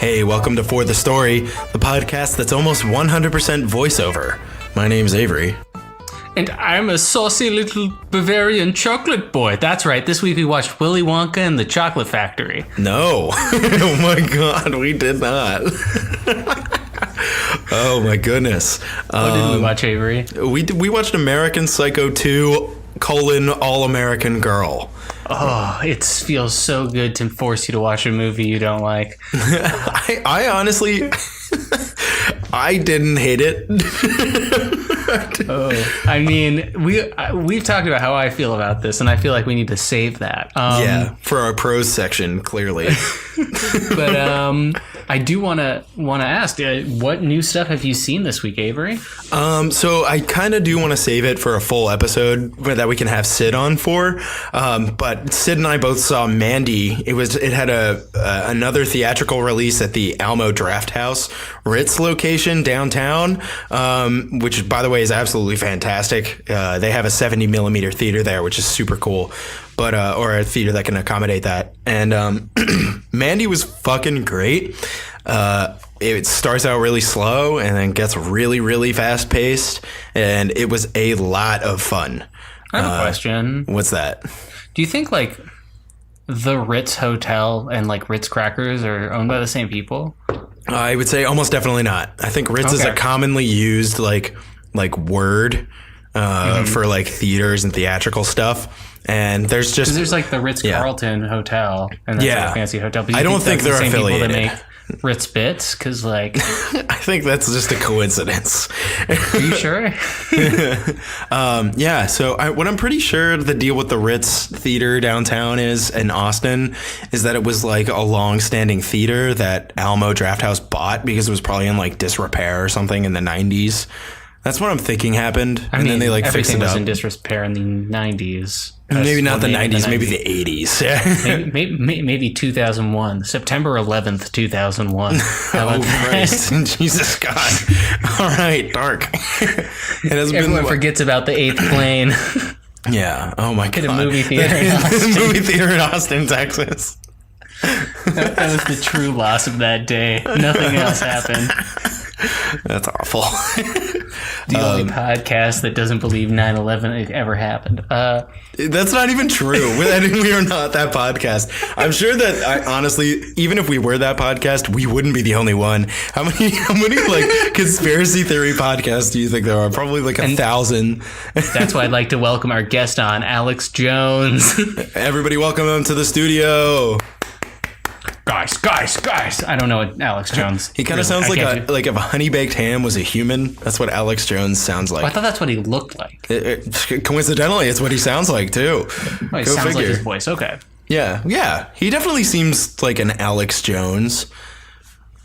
Hey, welcome to For the Story, the podcast that's almost 100% voiceover. My name's Avery. And I'm a saucy little Bavarian chocolate boy. That's right, this week we watched Willy Wonka and the Chocolate Factory. No. Oh my god, we did not. Oh my goodness. What did we watch, Avery? We watched American Psycho 2, All-American Girl. Oh, it feels so good to force you to watch a movie you don't like. I honestly, I didn't hate it. I mean, we've talked about how I feel about this, and I feel like we need to save that. Yeah, for our pros section, clearly. But I do want to ask, what new stuff have you seen this week, Avery? So I kind of do want to save it for a full episode that we can have Sid on for. But Sid and I both saw Mandy. It had another theatrical release at the Alamo Drafthouse Ritz location downtown, which, by the way, is absolutely fantastic. They have a 70 millimeter theater there, which is super cool. But or a theater that can accommodate that. And Mandy was fucking great. It starts out really slow and then gets really, really fast paced. And it was a lot of fun. I have a question. What's that? Do you think like the Ritz Hotel and like Ritz Crackers are owned by the same people? I would say almost definitely not. I think Ritz is a commonly used like word for like theaters and theatrical stuff. And there's like the Ritz Carlton Hotel and that's like a fancy hotel. But I don't think they're affiliated. People that make Ritz Bits, because like I think that's just a coincidence. Are you sure? Yeah. So what I'm pretty sure the deal with the Ritz Theater downtown is in Austin is that it was like a long-standing theater that Alamo Drafthouse bought because it was probably in like disrepair or something in the 90s. That's what I'm thinking happened. I mean, then they like fixed it up. Everything was in disrepair in the 90s. Maybe not the 90s, maybe the 80s. Yeah. maybe 2001, September 11th, 2001. Oh, Christ. Jesus God. All right, dark. Everyone forgets about the 8th plane. Yeah. Oh, my God. At a movie theater in Austin. Movie theater in Austin, Texas. That was the true loss of that day. Nothing else happened. That's awful. The only podcast that doesn't believe 9/11 ever happened. That's not even true. We are not that podcast. I'm sure that honestly, even if we were that podcast, we wouldn't be the only one. How many like conspiracy theory podcasts do you think there are? Probably like 1,000. That's why I'd like to welcome our guest on, Alex Jones. Everybody, welcome him to the studio. Guys. I don't know what Alex Jones. He kind of sounds like if a honey baked ham was a human. That's what Alex Jones sounds like. I thought that's what he looked like. Coincidentally, it's what he sounds like too. Oh, he sounds like his voice. Okay. Yeah. He definitely seems like an Alex Jones.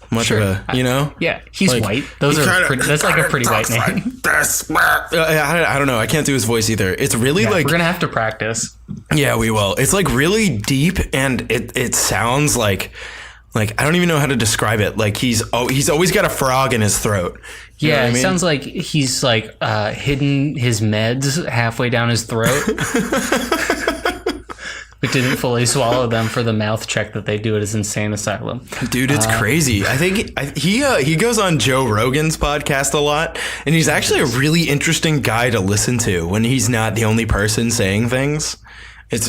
Much of a, you know? Yeah, he's like, white. That's like a pretty white name. I don't know. I can't do his voice either. It's really like... We're going to have to practice. Yeah, we will. It's like really deep and it sounds like I don't even know how to describe it. Like he's always got a frog in his throat. You know what I mean? It sounds like he's like hidden his meds halfway down his throat. But didn't fully swallow them for the mouth check that they do at his insane asylum. Dude, it's crazy. I think he goes on Joe Rogan's podcast a lot, and he's actually a really interesting guy to listen to when he's not the only person saying things. It's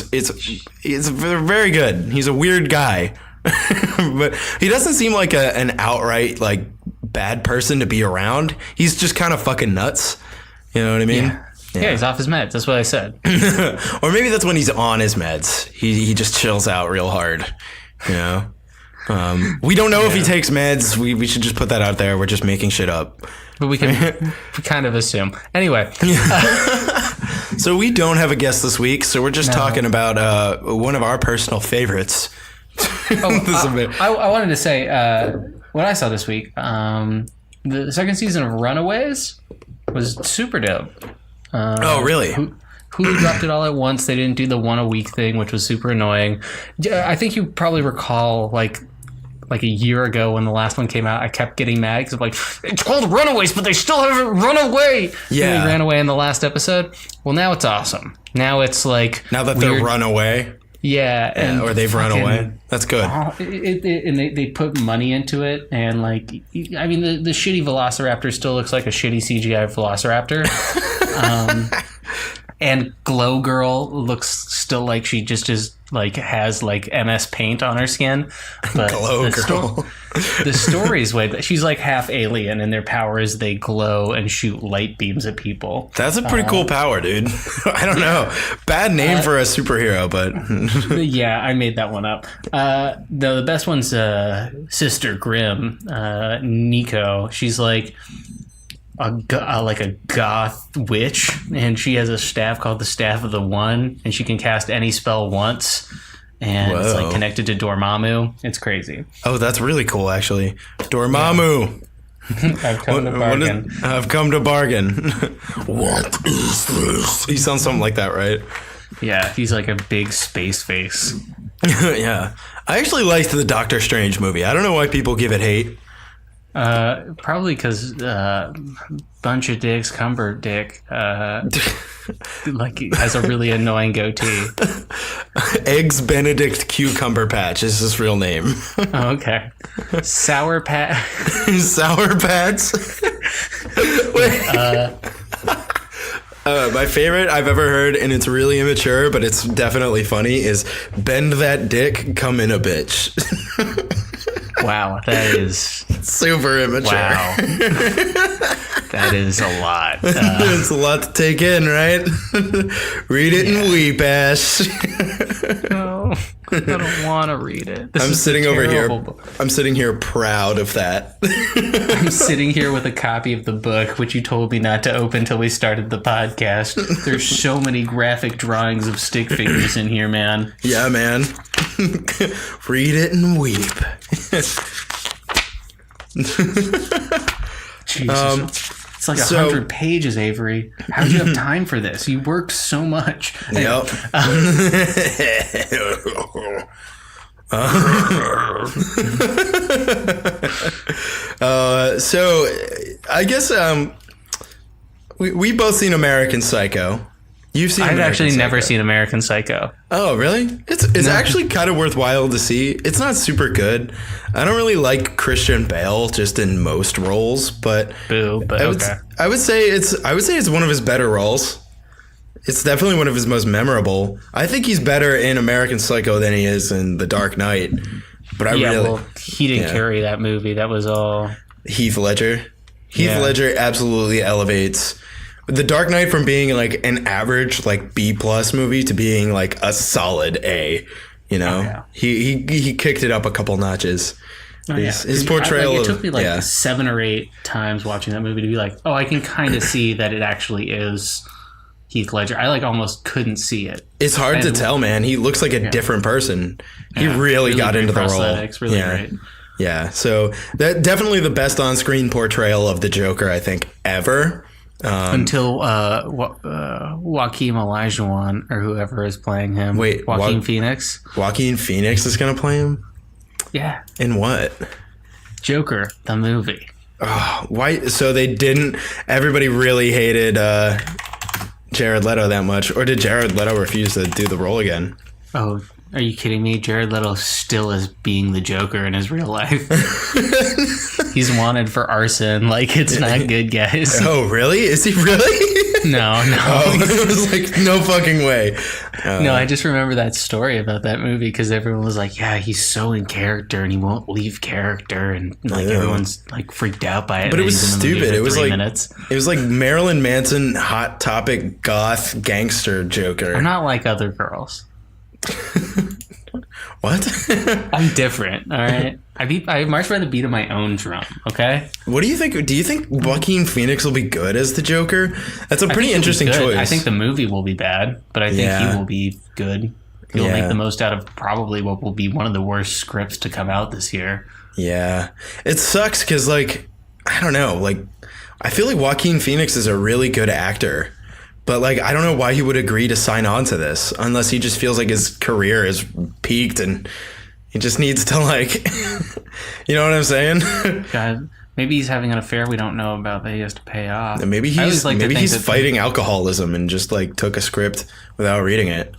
very good. He's a weird guy, but he doesn't seem like an outright like bad person to be around. He's just kind of fucking nuts. You know what I mean? Yeah, he's off his meds. That's what I said. Or maybe that's when he's on his meds. He just chills out real hard. You know? We don't know if he takes meds. We should just put that out there. We're just making shit up. But we kind of assume. Anyway. So we don't have a guest this week. So we're just talking about one of our personal favorites. I wanted to say what I saw this week. The second season of Runaways was super dope. Oh, really? Hulu dropped it all at once. They didn't do the one a week thing, which was super annoying. I think you probably recall like a year ago when the last one came out, I kept getting mad because I'm like, it's called Runaways, but they still haven't run away. Yeah. And they ran away in the last episode. Well, now it's awesome. Now it's like now that they're run away. Yeah. Or they've run away. That's good. And they put money into it, and like, I mean, the shitty Velociraptor still looks like a shitty CGI Velociraptor. And Glow Girl looks still like she just is like has like MS Paint on her skin. But Glow Girl. The story's way that she's like half alien, and their power is they glow and shoot light beams at people. That's a pretty cool power, dude. I don't know. Bad name for a superhero, but yeah, I made that one up. The best one's Sister Grimm, Nico. She's like a goth witch, and she has a staff called the Staff of the One, and she can cast any spell once, and it's like connected to Dormammu. It's crazy. Oh, that's really cool, actually. Dormammu. I've come to bargain. I've come to bargain. What is this? He sounds something like that, right? Yeah, he's like a big space face. Yeah. I actually liked the Doctor Strange movie. I don't know why people give it hate. Probably because bunch of dicks, Cumber Dick, like has a really annoying goatee. Eggs Benedict Cucumber Patch is his real name. Oh, okay. Sour Pat. Sour Pats. My favorite I've ever heard, and it's really immature, but it's definitely funny, is "Bend that dick, come in a bitch." Wow, that is super immature. Wow, that is a lot. It's a lot to take in, right? Read it and weep, Ash. No, I don't want to read it. I'm sitting over here. I'm sitting here proud of that. I'm sitting here with a copy of the book, which you told me not to open until we started the podcast. There's so many graphic drawings of stick figures in here, man. Yeah, man. Read it and weep. Jesus. It's like 100 pages, Avery. How'd you have time for this? You worked so much. Yep. So I guess we both seen American Psycho. You've seen? I've actually never seen American Psycho. Oh, really? It's actually kind of worthwhile to see. It's not super good. I don't really like Christian Bale just in most roles, but I would say it's one of his better roles. It's definitely one of his most memorable. I think he's better in American Psycho than he is in The Dark Knight. But he didn't carry that movie. That was all Heath Ledger. Heath Ledger absolutely elevates The Dark Knight from being like an average like B+ movie to being like a solid A. You know, he kicked it up a couple notches. His portrayal. It took me like 7 or 8 times watching that movie to be like, oh, I can kind of see that it actually is Heath Ledger. I like almost couldn't see it. It's hard to tell, man. He looks like a different person. He really got into the role. Really great. Yeah, so that definitely the best on-screen portrayal of the Joker, I think, ever. Until Joaquin Olajuwon or whoever is playing him. Wait, Joaquin Phoenix. Joaquin Phoenix is going to play him? Yeah. In what? Joker, the movie. Oh, why? So they didn't. Everybody really hated Jared Leto that much, or did Jared Leto refuse to do the role again? Oh, are you kidding me? Jared Leto still is being the Joker in his real life. He's wanted for arson. Like, it's not good, guys. Oh, really? Is he really? No. Oh, it was like, no fucking way. No, I just remember that story about that movie because everyone was like, yeah, he's so in character and he won't leave character, and like everyone's like freaked out by it. But it was stupid. It was like minutes. It was like Marilyn Manson, Hot Topic, goth, gangster Joker. I'm not like other girls. What? I'm different, all right? I march by the beat of my own drum, okay? What do you think? Do you think Joaquin Phoenix will be good as the Joker? That's a pretty interesting choice. I think the movie will be bad, but I think he will be good. He'll make the most out of probably what will be one of the worst scripts to come out this year. Yeah. It sucks because, like, I don't know. Like, I feel like Joaquin Phoenix is a really good actor. But, like, I don't know why he would agree to sign on to this unless he just feels like his career is peaked and he just needs to, like, you know what I'm saying? God, maybe he's having an affair we don't know about that he has to pay off. And maybe he's fighting alcoholism and just, like, took a script without reading it.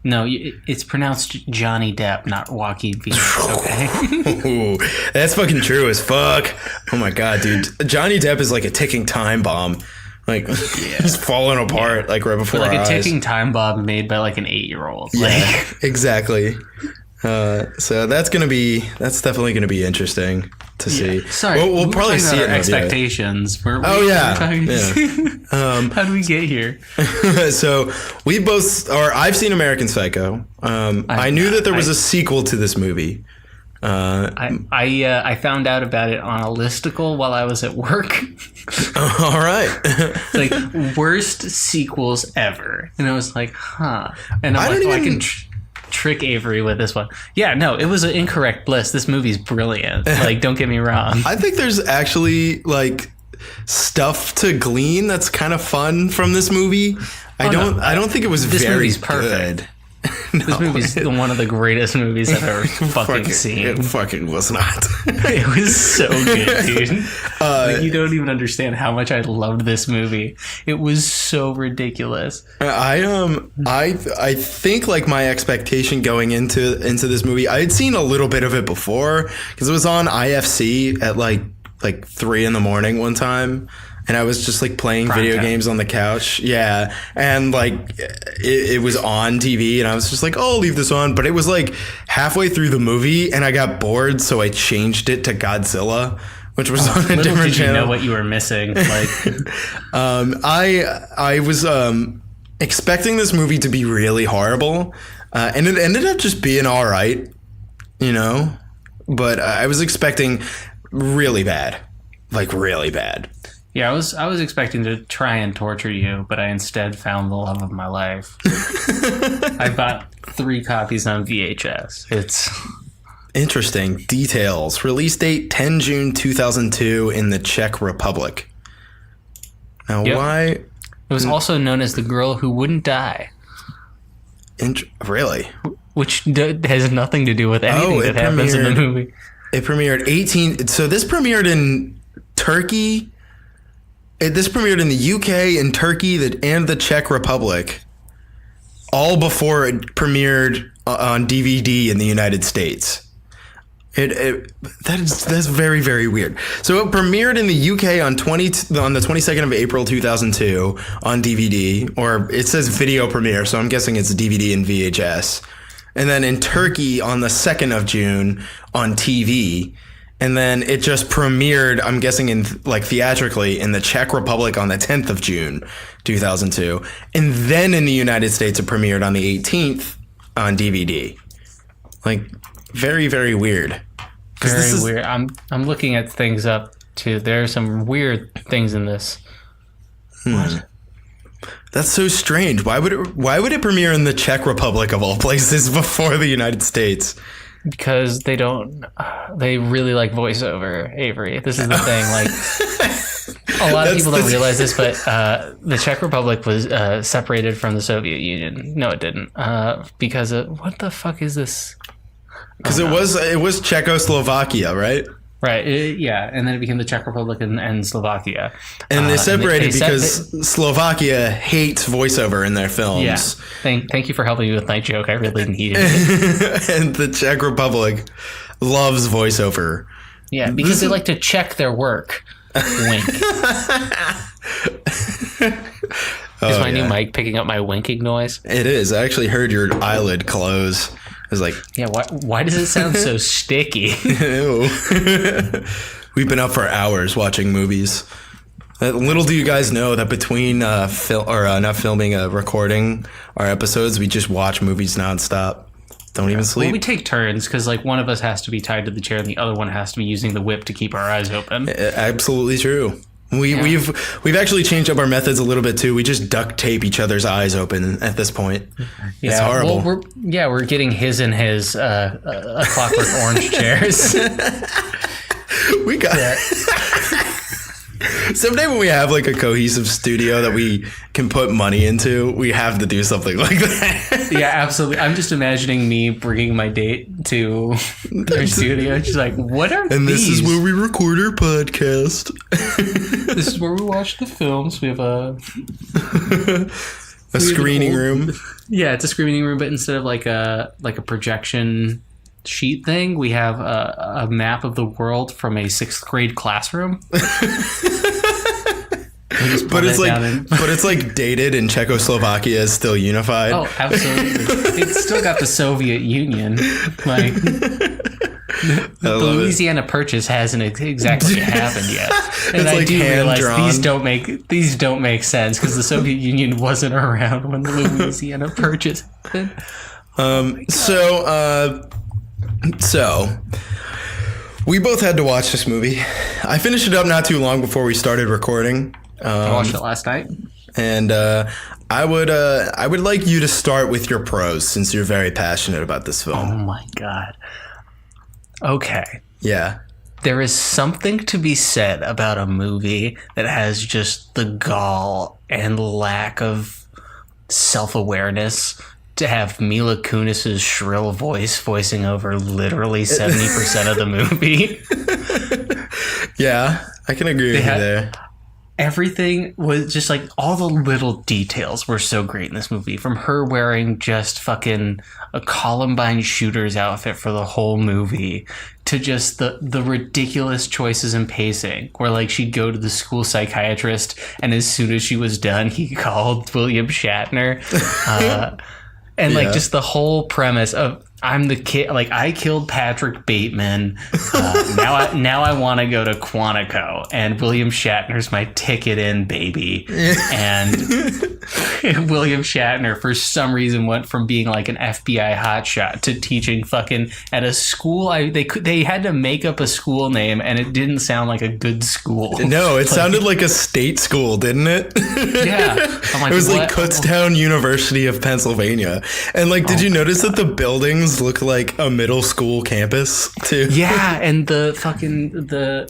No, it's pronounced Johnny Depp, not Joaquin Phoenix. Okay. Ooh, that's fucking true as fuck. Oh my god, dude. Johnny Depp is like a ticking time bomb. Like he's falling apart like right before But like our a eyes. ticking time bomb made by like an 8-year-old. Yeah, Like, exactly. So that's definitely gonna be interesting to see. sorry, we'll probably see it in the expectations. Oh yeah. Yeah. How do we get here? So I've seen American Psycho. I knew that there was a sequel to this movie. I found out about it on a listicle while I was at work. All right. Like worst sequels ever, and I was like, huh. And I'm I can trick Avery with this one. Yeah, no, it was an incorrect list. This movie's brilliant. Like, don't get me wrong. I think there's actually like stuff to glean that's kind of fun from this movie. I don't think it was this very movie's good. Perfect. This movie's one of the greatest movies I've ever fucking seen. It fucking was not. It was so good, dude. Like, you don't even understand how much I loved this movie. It was so ridiculous. I think like my expectation going into this movie, I had seen a little bit of it before because it was on IFC at like 3 a.m. one time. And I was just like playing video games on the couch. Yeah. And like it was on TV and I was just like, oh, I'll leave this on. But it was like halfway through the movie and I got bored. So I changed it to Godzilla, which was on a different channel. You know what you were missing. Like, I was expecting this movie to be really horrible. And it ended up just being all right, you know, but I was expecting really bad, like really bad. Yeah, I was expecting to try and torture you, but I instead found the love of my life. I bought 3 copies on VHS. It's interesting. Details. Release date 10 June 2002 in the Czech Republic. Now, why? It was also known as The Girl Who Wouldn't Die. Really? Which has nothing to do with anything that happens in the movie. It premiered 18... So this premiered in Turkey... This premiered in the UK, in Turkey, and the Czech Republic, all before it premiered on DVD in the United States. That's very, very weird. So it premiered in the UK on the 22nd of April 2002 on DVD, or it says video premiere, so I'm guessing it's DVD and VHS. And then in Turkey on the 2nd of June on TV. And then it just premiered, I'm guessing theatrically, in the Czech Republic on the 10th of June, 2002. And then in the United States, it premiered on the 18th on DVD. Like, very, very weird. Very weird. I'm looking at things up, too. There are some weird things in this. What? That's so strange. Why would it premiere in the Czech Republic, of all places, before the United States? Because they really like voiceover, Avery. This is the thing. Like, a lot of people don't realize this, but the Czech Republic was separated from the Soviet Union. No, it didn't. Because what the fuck is this? Because it was Czechoslovakia, right? Right. Yeah, and then it became the Czech Republic and Slovakia. And they separated because Slovakia hates voiceover in their films. Yeah. Thank you for helping me with my joke. I really needed it. And the Czech Republic loves voiceover. Yeah, because they like to check their work. Wink. Is my new mic picking up my winking noise? It is. I actually heard your eyelid close. I was like, yeah, why does it sound so sticky? Ew. We've been up for hours watching movies. Little do you guys know that between recording our episodes, we just watch movies nonstop. Don't even sleep. Well, we take turns because like one of us has to be tied to the chair and the other one has to be using the whip to keep our eyes open. Absolutely true. We've actually changed up our methods a little bit too. We just duct tape each other's eyes open at this point. Yeah, it's horrible. Well, we're getting his and his Clockwork Orange chairs. We got someday when we have like a cohesive studio that we can put money into, we have to do something like that. Yeah, absolutely. I'm just imagining me bringing my date to their studio. She's like, "What are these?" And this is where we record our podcast. This is where we watch the films. We have a. A screening room. Yeah, it's a screening room, but instead of like a projection sheet thing, we have a map of the world from a 6th grade classroom. But it's like dated, and Czechoslovakia is still unified. Oh, absolutely. It's still got the Soviet Union. Like the Louisiana Purchase hasn't exactly happened yet. And I do realize these don't make sense because the Soviet Union wasn't around when the Louisiana Purchase happened. So we both had to watch this movie. I finished it up not too long before we started recording. I watched it last night. And I would like you to start with your pros since you're very passionate about this film. Oh my god. Okay. Yeah. There is something to be said about a movie that has just the gall and lack of self-awareness to have Mila Kunis's shrill voice voicing over literally 70% of the movie. Yeah, I can agree with you there. Everything was just like all the little details were so great in this movie. From her wearing just fucking a Columbine shooter's outfit for the whole movie to just the ridiculous choices in pacing where like she'd go to the school psychiatrist and as soon as she was done, he called William Shatner. And like just the whole premise of I'm the kid, like I killed Patrick Bateman. Now I want to go to Quantico, and William Shatner's my ticket in, baby. And William Shatner, for some reason, went from being like an FBI hotshot to teaching fucking at a school. They had to make up a school name, and it didn't sound like a good school. No, it sounded like a state school, didn't it? Yeah, it was like Kutztown University of Pennsylvania. And like, did you notice that the buildings look like a middle school campus too? Yeah, and the fucking the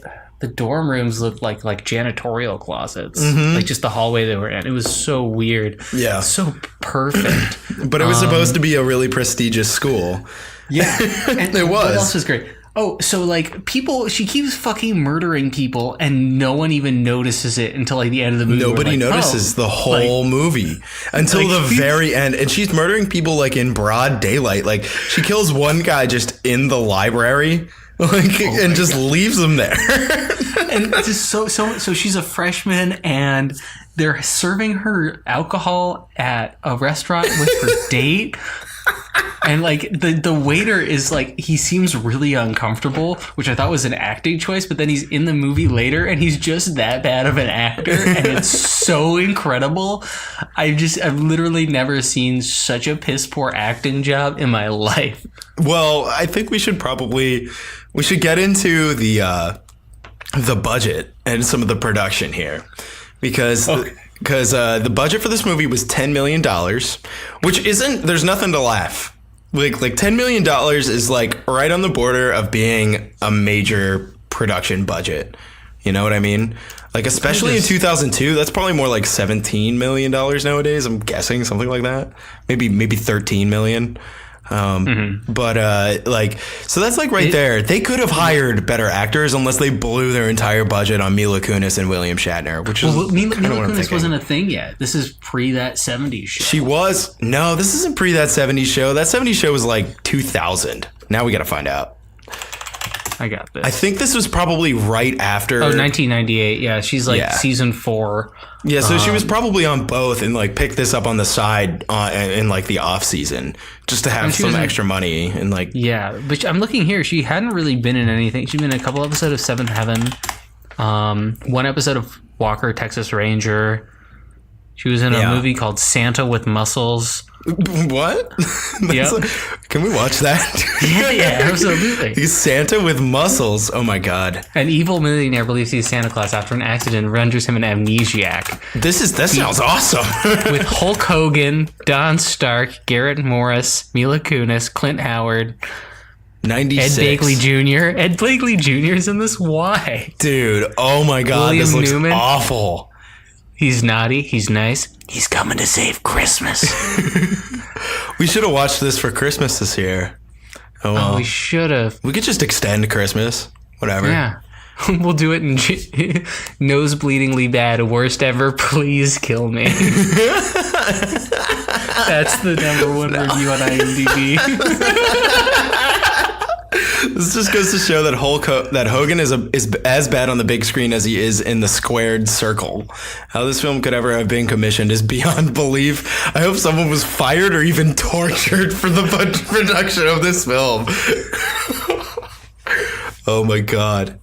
dorm rooms looked like janitorial closets. Like just the hallway they were in. It was so weird. Yeah. So perfect. But it was supposed to be a really prestigious school. Yeah. And it was. What else was great? Oh, so like she keeps fucking murdering people and no one even notices it until like the end of the movie. Nobody notices the whole movie until the very end. And she's murdering people like in broad daylight. Like she kills one guy just in the library and just leaves him there. And just so she's a freshman and they're serving her alcohol at a restaurant with her date. And like the waiter is like, he seems really uncomfortable, which I thought was an acting choice, but then he's in the movie later and he's just that bad of an actor and it's so incredible. I've literally never seen such a piss poor acting job in my life. Well, I think we should get into the budget and some of the production here because the budget for this movie was $10 million, which there's nothing to laugh. Like $10 million is like right on the border of being a major production budget. You know what I mean? Like, especially in 2002, that's probably more like $17 million nowadays. I'm guessing something like that. Maybe 13 million. But so that's like there. They could have hired better actors unless they blew their entire budget on Mila Kunis and William Shatner, which is Mila Kunis wasn't a thing yet. This is pre that 70s show. She was. No, this isn't pre that 70s show. That 70s show was like 2000. Now we got to find out. I got this. I think this was probably right after. 1998. Yeah, she's like season 4. Yeah, so she was probably on both and like picked this up on the side in like the off season just to have some extra money and like. Yeah, but I'm looking here. She hadn't really been in anything. She'd been in a couple episodes of Seventh Heaven, one episode of Walker, Texas Ranger. She was in a movie called Santa with Muscles. What? Yep. Can we watch that? Yeah, absolutely. He's Santa with muscles. Oh my god. An evil millionaire believes he's Santa Claus after an accident renders him an amnesiac. That sounds awesome. With Hulk Hogan, Don Stark, Garrett Morris, Mila Kunis, Clint Howard, 96. Ed Begley Jr. Ed Begley Jr. is in this. Why? Dude, oh my god, William this looks Newman. Awful. He's naughty. He's nice. He's coming to save Christmas. We should have watched this for Christmas this year. Oh, well. We should have. We could just extend Christmas. Whatever. Yeah. We'll do it in nosebleedingly bad, worst ever. Please kill me. That's the #1 review on IMDb. This just goes to show that that Hogan is as bad on the big screen as he is in the squared circle. How this film could ever have been commissioned is beyond belief. I hope someone was fired or even tortured for the production of this film. Oh my god.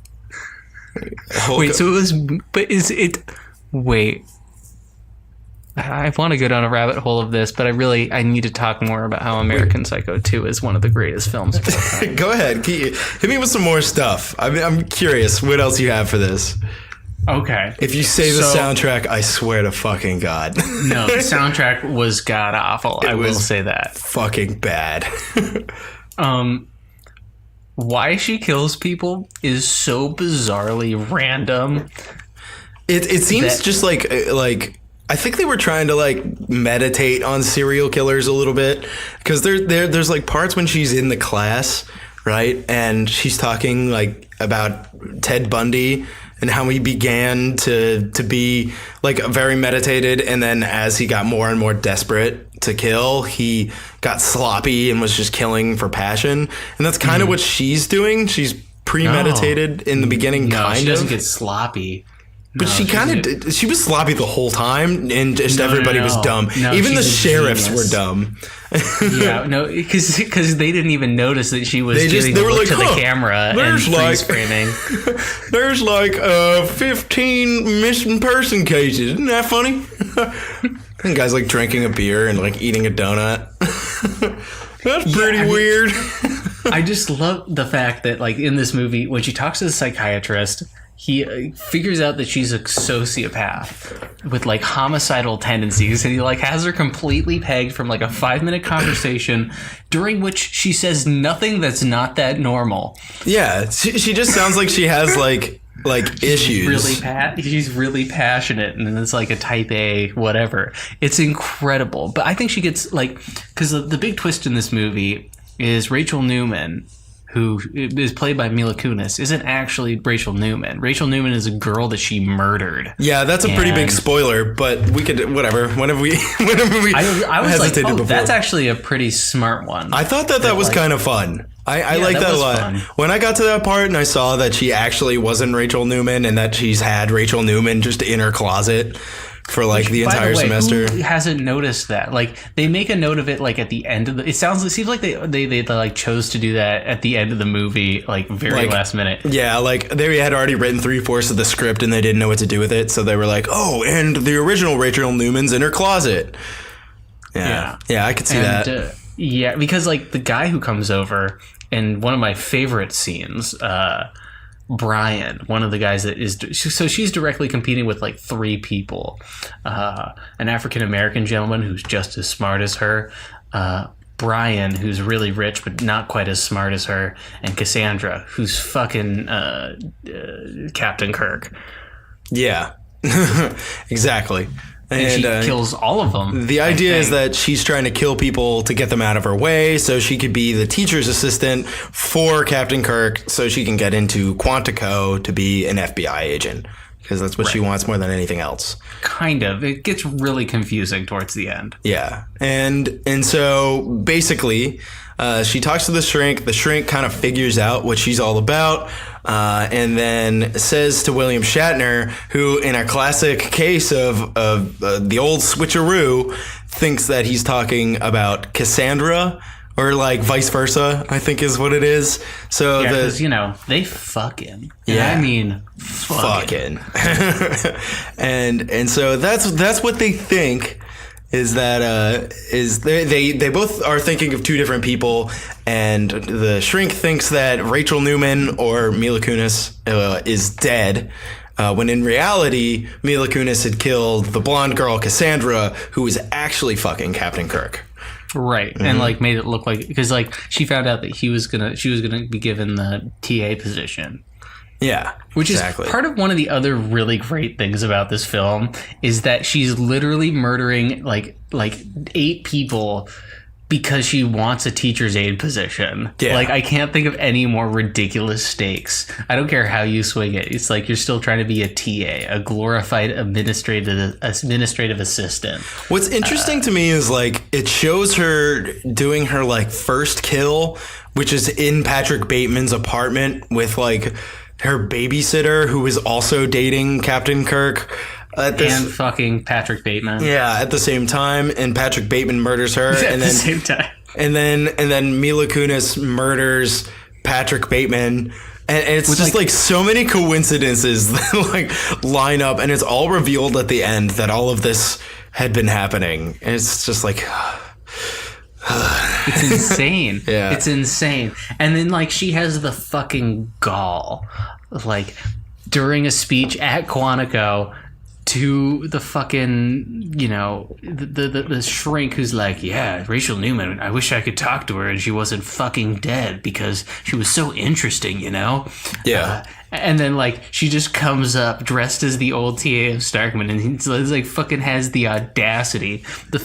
Wait, so it was... But is it... Wait. I want to go down a rabbit hole of this, but I need to talk more about how American Psycho 2 is one of the greatest films of all time. Go ahead. Hit me with some more stuff. I'm curious what else you have for this. Okay. If you say the soundtrack, I swear to fucking God. No, the soundtrack was god-awful. I will say that. Fucking bad. Why she kills people is so bizarrely random. It seems just like I think they were trying to like meditate on serial killers a little bit, because there's like parts when she's in the class, right, and she's talking like about Ted Bundy and how he began to be like very meditated, and then as he got more and more desperate to kill, he got sloppy and was just killing for passion, and that's kind of what she's doing. She's premeditated in the beginning. No, she doesn't get sloppy. But she was sloppy the whole time, and just everybody was dumb. Even the sheriffs were dumb. Yeah, no, because they didn't even notice that she was giving a look to the camera and freeze framing. There's like 15 missing person cases. Isn't that funny? And guys like drinking a beer and like eating a donut. That's pretty weird. I just love the fact that like in this movie, when she talks to the psychiatrist, he figures out that she's a sociopath with like homicidal tendencies, and he like has her completely pegged from like a 5-minute conversation during which she says nothing that's not that normal. Yeah, she just sounds like she has like issues. She's really passionate, and it's like a type A whatever. It's incredible. But I think she gets like, because the big twist in this movie is Rachel Newman, who is played by Mila Kunis, isn't actually Rachel Newman. Rachel Newman is a girl that she murdered. Yeah, that's a pretty big spoiler, but we could, whatever. Whenever we I was hesitated like, before. That's actually a pretty smart one. I thought that was kind of fun. I like that a lot. Fun. When I got to that part and I saw that she actually wasn't Rachel Newman, and that she's had Rachel Newman just in her closet for like the entire semester. Who hasn't noticed that? Like, they make a note of it like at the end of it seems like they like chose to do that at the end of the movie, like very last minute. Yeah, like they had already written 3/4 of the script and they didn't know what to do with it, so they were like, oh, and the original Rachel Newman's in her closet. Yeah, I could see that. Yeah, because like the guy who comes over, and one of my favorite scenes, Brian, one of the guys that is, so she's directly competing with like 3 people, an African-American gentleman who's just as smart as her, Brian, who's really rich but not quite as smart as her, and Cassandra, who's fucking Captain Kirk. Yeah, exactly. And she kills all of them. The idea is that she's trying to kill people to get them out of her way, so she could be the teacher's assistant for Captain Kirk, so she can get into Quantico to be an FBI agent, because that's what she wants more than anything else. Kind of. It gets really confusing towards the end. Yeah. And so basically, she talks to the shrink. The shrink kind of figures out what she's all about, and then says to William Shatner, who in a classic case of the old switcheroo, thinks that he's talking about Cassandra, or like vice versa, I think is what it is. So yeah, because they fucking. Yeah, I mean fucking. and so that's what they think. Is that they both are thinking of 2 different people, and the shrink thinks that Rachel Newman or Mila Kunis is dead, when in reality Mila Kunis had killed the blonde girl Cassandra, who was actually fucking Captain Kirk. Right, and like made it look like, because like she found out that she was gonna be given the TA position. Yeah, which is part of one of the other really great things about this film, is that she's literally murdering like 8 people because she wants a teacher's aide position. Yeah. Like, I can't think of any more ridiculous stakes. I don't care how you swing it. It's like you're still trying to be a TA, a glorified administrative assistant. What's interesting to me is like it shows her doing her like first kill, which is in Patrick Bateman's apartment with like her babysitter who is also dating Captain Kirk. And fucking Patrick Bateman. Yeah, at the same time, and Patrick Bateman murders her, At the same time. and then Mila Kunis murders Patrick Bateman. And it's just like so many coincidences that like line up, and it's all revealed at the end that all of this had been happening. And it's just like it's insane. Yeah. It's insane. And then like she has the fucking gall, like during a speech at Quantico, to the fucking, you know, the shrink who's like, yeah, Rachel Newman, I wish I could talk to her and she wasn't fucking dead because she was so interesting, you know? Yeah. And then, like, she just comes up dressed as the old TA of Starkman, and he's like, fucking has the audacity. This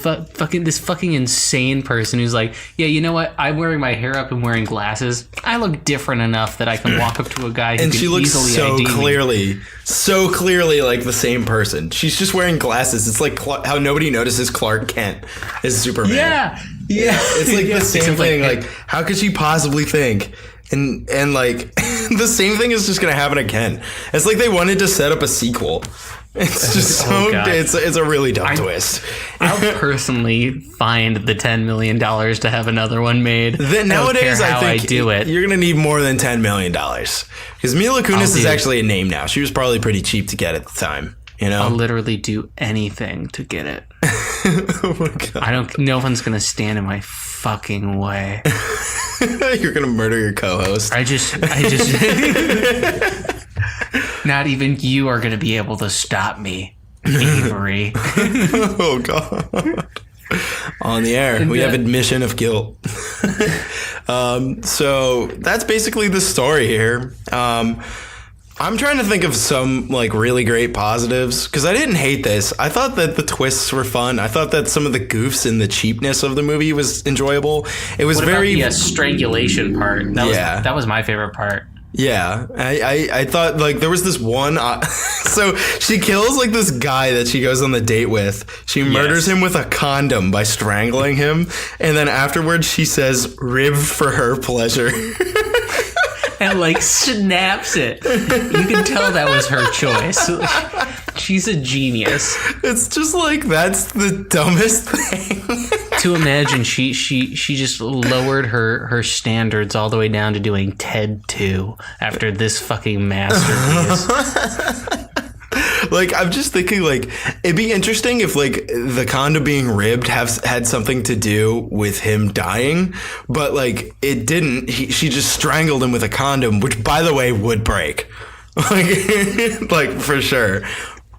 fucking insane person who's like, yeah, you know what? I'm wearing my hair up and wearing glasses. I look different enough that I can walk up to a guy who and can she looks easily so clearly like the same person. She's just wearing glasses. It's like how nobody notices Clark Kent is Superman. Yeah. It's like the same thing. Like, Like, how could she possibly think? And like the same thing is just gonna happen again. It's like they wanted to set up a sequel. It's just it's a really dumb twist. I'll personally find the $10 million to have another one made. Then nowadays, I think do it. You're gonna need more than $10 million because Mila Kunis is actually a name now. She was probably pretty cheap to get at the time. You know, I'll literally do anything to get it. Oh my God. No one's gonna stand in my fucking way. You're gonna murder your co-host. I just not even you are gonna be able to stop me, Avery. Oh God. On the air, we have admission of guilt. So that's basically the story here. I'm trying to think of some like really great positives because I didn't hate this. I thought that the twists were fun. I thought that some of the goofs and the cheapness of the movie was enjoyable. It was the strangulation part. That was my favorite part. Yeah, I thought like there was this one. So she kills like this guy that she goes on the date with. She murders him with a condom by strangling him, and then afterwards she says "rib for her pleasure." And like snaps it. You can tell that was her choice. She's a genius. It's just like that's the dumbest thing. To imagine she just lowered her standards all the way down to doing TED 2 after this fucking masterpiece. Like, I'm just thinking, like, it'd be interesting if, like, the condom being ribbed had something to do with him dying, but, like, it didn't. She just strangled him with a condom, which, by the way, would break. Like, for sure.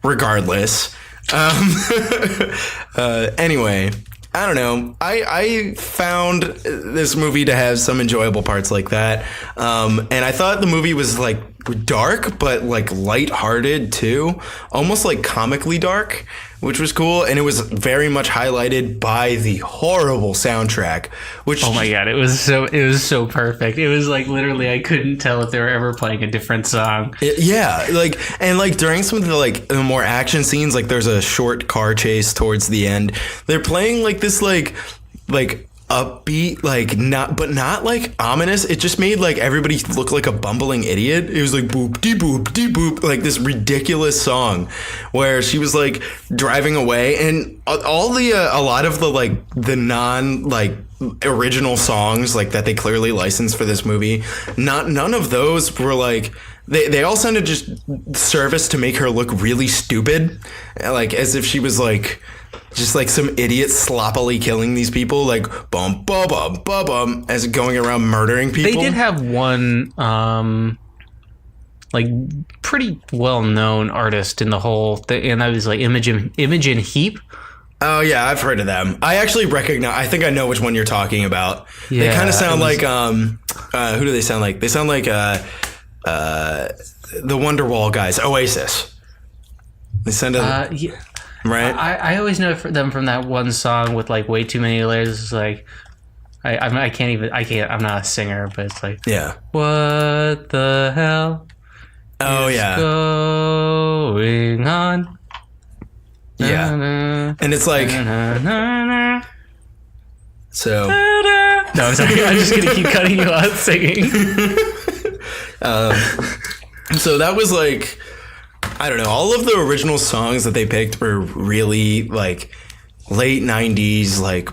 Regardless. Anyway, I don't know. I found this movie to have some enjoyable parts like that. And I thought the movie was, like, dark, but like lighthearted too, almost like comically dark, which was cool. And it was very much highlighted by the horrible soundtrack, which, oh my God, it was so perfect. It was like literally I couldn't tell if they were ever playing a different song. And during some of the like the more action scenes, like there's a short car chase towards the end, they're playing like this like upbeat, like not like ominous. It just made like everybody look like a bumbling idiot. It was like boop dee boop, like this ridiculous song where she was like driving away, and all the a lot of the like the non like original songs like that they clearly licensed for this movie, none of those were like they all sounded just service to make her look really stupid, like as if she was like just like some idiot sloppily killing these people, like bum bum bum bum bum, as going around murdering people. They did have one like pretty well known artist in the whole thing, and that was like Imogen Heap. Oh yeah, I've heard of them. I actually recognize. I think I know which one you're talking about. Yeah, they kind of sound like who do they sound like? They sound like the Wonderwall guys, Oasis. They sound yeah. Right. I always know them from that one song with like way too many layers. It's like I can't even. I can't. I'm not a singer, but it's like, Yeah. what the hell Oh is yeah. going on? Yeah. And it's like, so No, I'm sorry. I'm just gonna keep cutting you out singing. so that was like, I don't know, all of the original songs that they picked were really like late 90s, like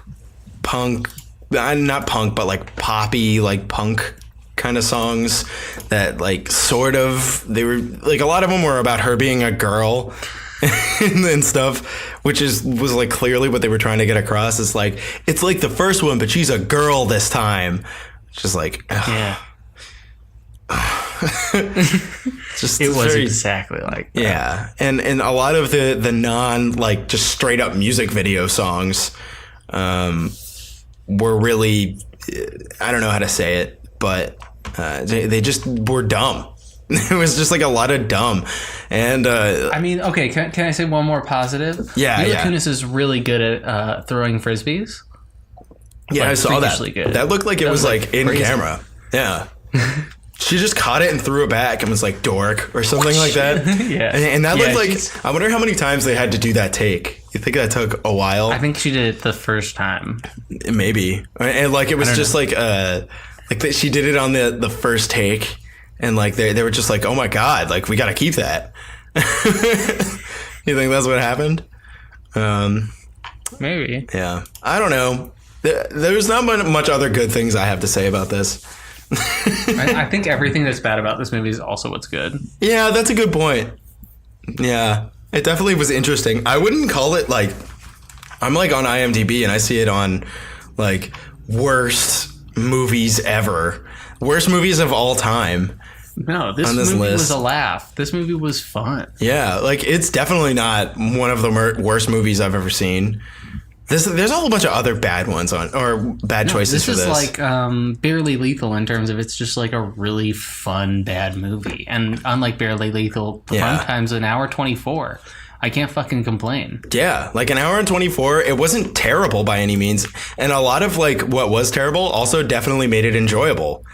punk, not punk, but like poppy, like punk kind of songs that like sort of, they were like, a lot of them were about her being a girl and stuff, which was like clearly what they were trying to get across. It's like the first one, but she's a girl this time. It's just like, ugh. Yeah. Just It was very, exactly like that. yeah, and a lot of the non like just straight up music video songs were really, I don't know how to say it, but they just were dumb. It was just like a lot of dumb, and I mean, okay, can I say one more positive? Yeah, Mila yeah. Kunis is really good at throwing frisbees. yeah, like, I saw that. freakishly good. That looked like it was like in crazy. camera. Yeah. She just caught it and threw it back and was like dork or something like that. Yeah. And that Yeah, looked like, she's- I wonder how many times they had to do that take. You think that took a while? I think she did it the first time. Maybe. And like it was just like she did it on the first take, and like they were just like, oh my god, like we got to keep that. You think that's what happened? Maybe. Yeah, I don't know. There's not much other good things I have to say about this. I think everything that's bad about this movie is also what's good. Yeah, that's a good point. Yeah, it definitely was interesting. I wouldn't call it like, I'm like on IMDb and I see it on like worst movies ever, worst movies of all time. No, this On this movie list. was a laugh. This movie was fun. Yeah, like it's definitely not one of the worst movies I've ever seen. There's a whole bunch of other bad ones bad choices This for is this. like Barely Lethal in terms of it's just like a really fun bad movie. And unlike Barely Lethal, the Yeah. fun time's an hour 24. I can't fucking complain. Yeah, like an hour and 24. It wasn't terrible by any means, and a lot of like what was terrible also definitely made it enjoyable.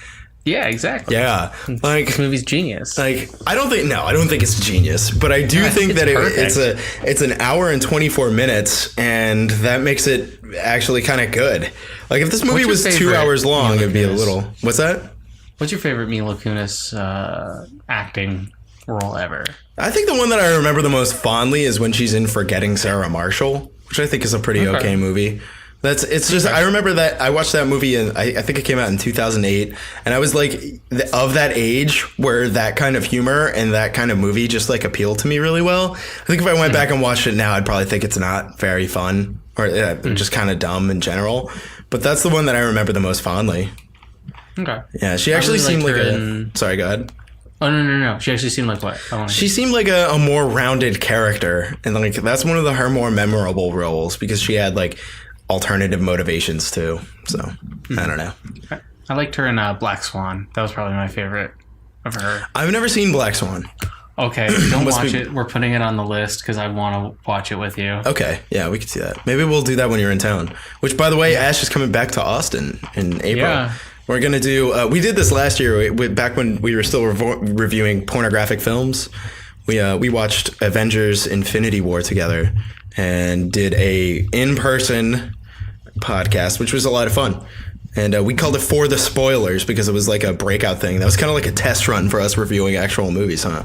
Yeah, exactly. Yeah, like This movie's genius. Like I don't think it's genius, but I do Yeah, think it's that perfect. it's an hour and 24 minutes, and that makes it actually kind of good. Like if this movie What's your was 2 favorite hours long, Mila it'd be a Kunis? little. What's that? What's your favorite Mila Kunis acting role ever? I think the one that I remember the most fondly is when she's in Forgetting Sarah Marshall, which I think is a pretty okay movie. It's just, I remember that I watched that movie and I think it came out in 2008, and I was like of that age where that kind of humor and that kind of movie just like appealed to me really well. I think if I went back and watched it now, I'd probably think it's not very fun or just kind of dumb in general. But that's the one that I remember the most fondly. Okay. Yeah, she actually really seemed like liked her a. in- Sorry, go ahead. Oh, no. She actually seemed like what? I wanna She seemed like a more rounded character, and like that's one of her more memorable roles because she had like alternative motivations too. So I don't know. I liked her in Black Swan. That was probably my favorite of her. I've never seen Black Swan. Okay, don't Must watch be- it. We're putting it on the list because I want to watch it with you. Okay, yeah, we could see that. Maybe we'll do that when you're in town. Which, by the way, Ash is coming back to Austin in April. Yeah. We're gonna do. We did this last year, back when we were still reviewing pornographic films. We watched Avengers: Infinity War together and did a in-person podcast, which was a lot of fun. And we called it For the Spoilers because it was like a breakout thing. That was kind of like a test run for us reviewing actual movies, huh?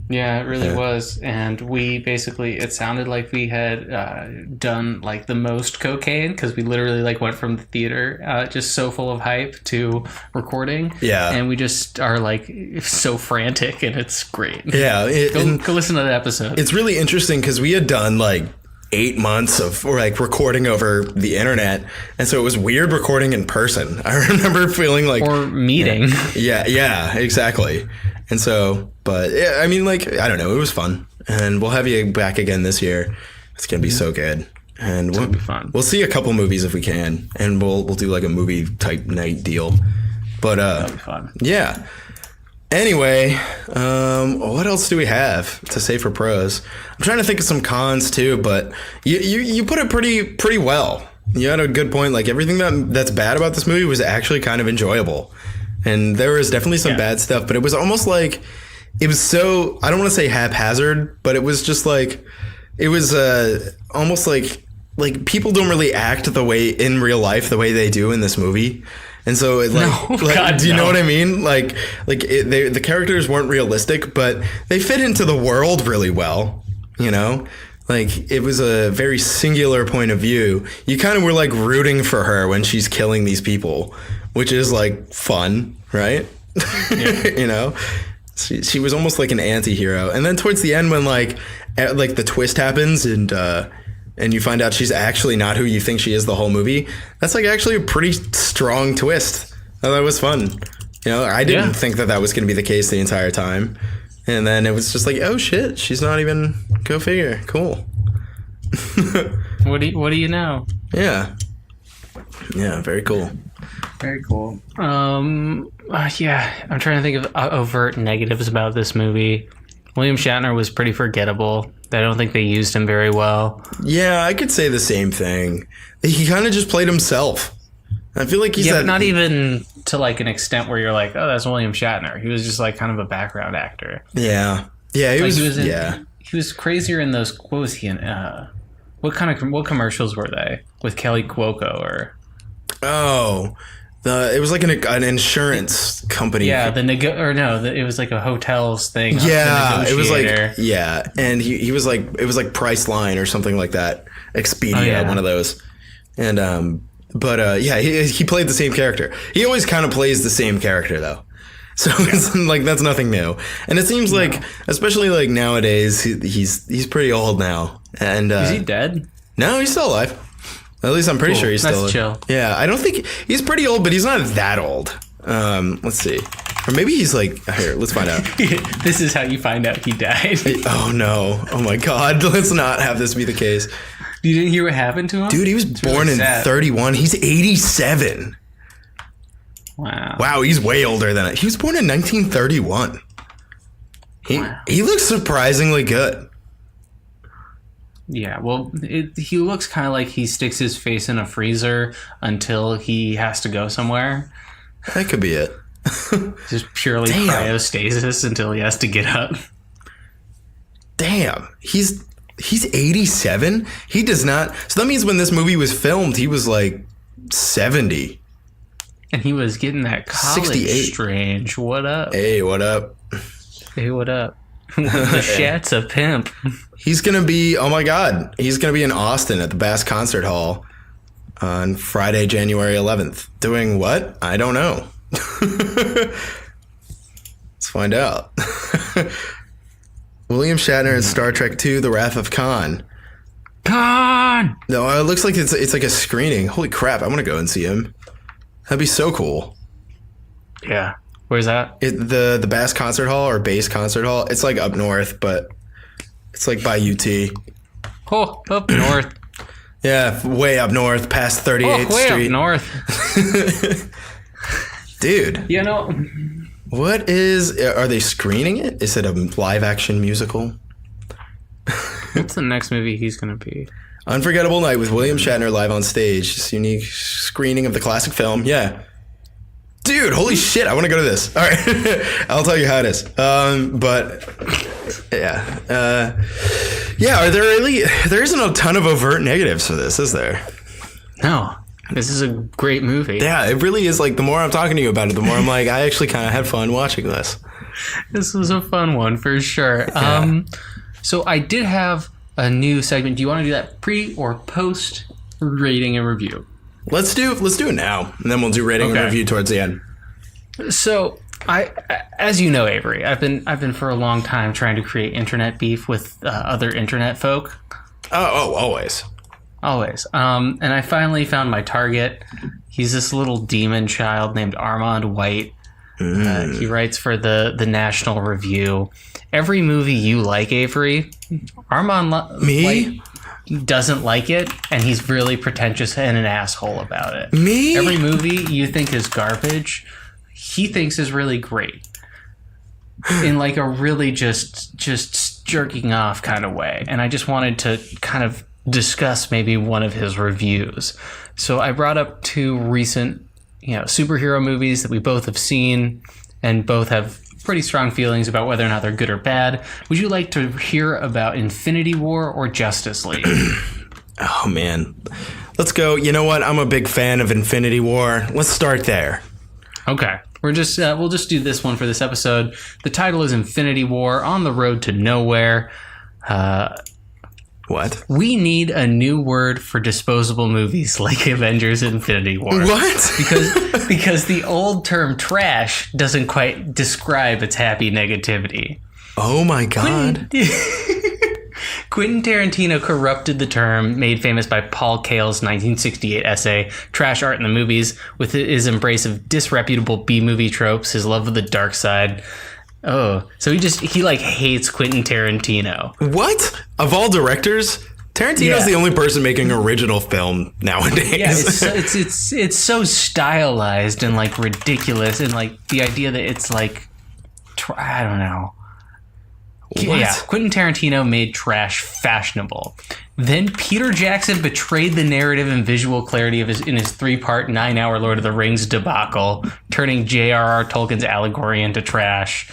Yeah, it really was. And we basically, it sounded like we had done like the most cocaine because we literally like went from the theater just so full of hype to recording. Yeah. And we just are like so frantic and it's great. Yeah. Go listen to that episode. It's really interesting because we had done like 8 months of like recording over the internet, and so it was weird recording in person. I remember feeling like Or meeting. yeah, exactly. And so, but yeah, I mean, like, I don't know, it was fun, and we'll have you back again this year. It's gonna be so good, and we'll be fun. We'll see a couple movies if we can, and we'll do like a movie type night deal. But That'll be fun. yeah. Anyway, what else do we have to say for pros? I'm trying to think of some cons too, but you put it pretty well. You had a good point. Like, everything that's bad about this movie was actually kind of enjoyable. And there was definitely some bad stuff, but it was almost like, it was so, I don't want to say haphazard, but it was just like, it was almost like people don't really act the way in real life the way they do in this movie. And so it do you know what I mean? The characters weren't realistic, but they fit into the world really well, you know? Like, it was a very singular point of view. You kind of were like rooting for her when she's killing these people, which is like fun, right? Yeah. You know? She was almost like an anti-hero. And then towards the end, when like the twist happens and you find out she's actually not who you think she is the whole movie, that's like actually a pretty strong twist. I thought it was fun. You know, I didn't think that was going to be the case the entire time. And then it was just like, oh shit, she's not even, go figure. Cool. What do you know? Yeah. Yeah, very cool. Very cool. Yeah, I'm trying to think of overt negatives about this movie. William Shatner was pretty forgettable. I don't think they used him very well. Yeah, I could say the same thing. He kind of just played himself. I feel like he's but not even to like an extent where you're like, oh, that's William Shatner. He was just like kind of a background actor. Yeah. Yeah, he was crazier in those, what was he in? What commercials were they? With Kelly Cuoco or... Oh, it was like an insurance company. Yeah, it was like a hotels thing. Yeah, it was like, and he was like, it was like Priceline or something like that. Expedia, one of those. And he played the same character. He always kind of plays the same character though. So it's like, that's nothing new. And it seems like, especially like nowadays, he's pretty old now. And is he dead? No, he's still alive. At least I'm pretty sure he's still. That's chill. Yeah, I don't think he's pretty old, but he's not that old. Let's see. Or maybe he's like, here, let's find out. This is how you find out he died. Oh no. Oh my God. Let's not have this be the case. You didn't hear what happened to him? Dude, he was born in 31. He's 87. Wow, he's way older than it. He was born in 1931. He looks surprisingly good. Yeah, well, he looks kind of like he sticks his face in a freezer until he has to go somewhere. That could be it. Just purely cryostasis until he has to get up. Damn, he's 87? He does not... So that means when this movie was filmed, he was like 70. And he was getting that college 68. Strange. What up? Hey, what up? Hey, what up? The Shat's a pimp. He's going to be... Oh my God. He's going to be in Austin at the Bass Concert Hall on Friday, January 11th. Doing what? I don't know. Let's find out. William Shatner in Star Trek II, The Wrath of Khan. Khan! No, it looks like it's like a screening. Holy crap, I want to go and see him. That'd be so cool. Yeah. Where's that? The Bass Concert Hall or Bass Concert Hall. It's like up north, but it's like by UT. Oh, up north. Yeah, way up north, past 38th way Street. Up north. Dude. You know... Are they screening it? Is it a live action musical? What's the next movie he's going to be? Unforgettable Night with William Shatner live on stage. This unique screening of the classic film. Yeah. Dude, holy shit, I want to go to this. All right. I'll tell you how it is. But yeah. There isn't a ton of overt negatives for this, is there? No. This is a great movie. Yeah, it really is. Like, the more I'm talking to you about it, the more I'm like, I actually kind of had fun watching this. This was a fun one for sure. Yeah. So I did have a new segment. Do you want to do that pre or post rating and review? Let's do it now, and then we'll do rating and review towards the end. So as you know, Avery, I've been for a long time trying to create internet beef with other internet folk. Oh, always. Always. And I finally found my target. He's this little demon child named Armand White. He writes for the National Review. Every movie you like, Avery, Armand White doesn't like it, and he's really pretentious and an asshole about it. Me? Every movie you think is garbage, he thinks is really great. In like a really just jerking off kind of way. And I just wanted to kind of discuss maybe one of his reviews. So I brought up 2 recent, superhero movies that we both have seen and both have pretty strong feelings about whether or not they're good or bad. Would you like to hear about Infinity War or Justice League? Oh, man. Let's go. You know what? I'm a big fan of Infinity War. Let's start there. Okay. We'll just do this one for this episode. The title is Infinity War on the Road to Nowhere. What? We need a new word for disposable movies like Avengers Infinity War. What? Because the old term trash doesn't quite describe its happy negativity. Oh my God. Quentin Tarantino corrupted the term made famous by Paul Cale's 1968 essay, Trash Art in the Movies, with his embrace of disreputable B-movie tropes, his love of the dark side. Oh, so he hates Quentin Tarantino. What? Of all directors, Tarantino's the only person making original film nowadays. Yeah, it's so stylized and like ridiculous, and like the idea that it's like, I don't know. What? Yeah, Quentin Tarantino made trash fashionable. Then Peter Jackson betrayed the narrative and visual clarity of his 3-part, 9-hour Lord of the Rings debacle, turning J.R.R. Tolkien's allegory into trash.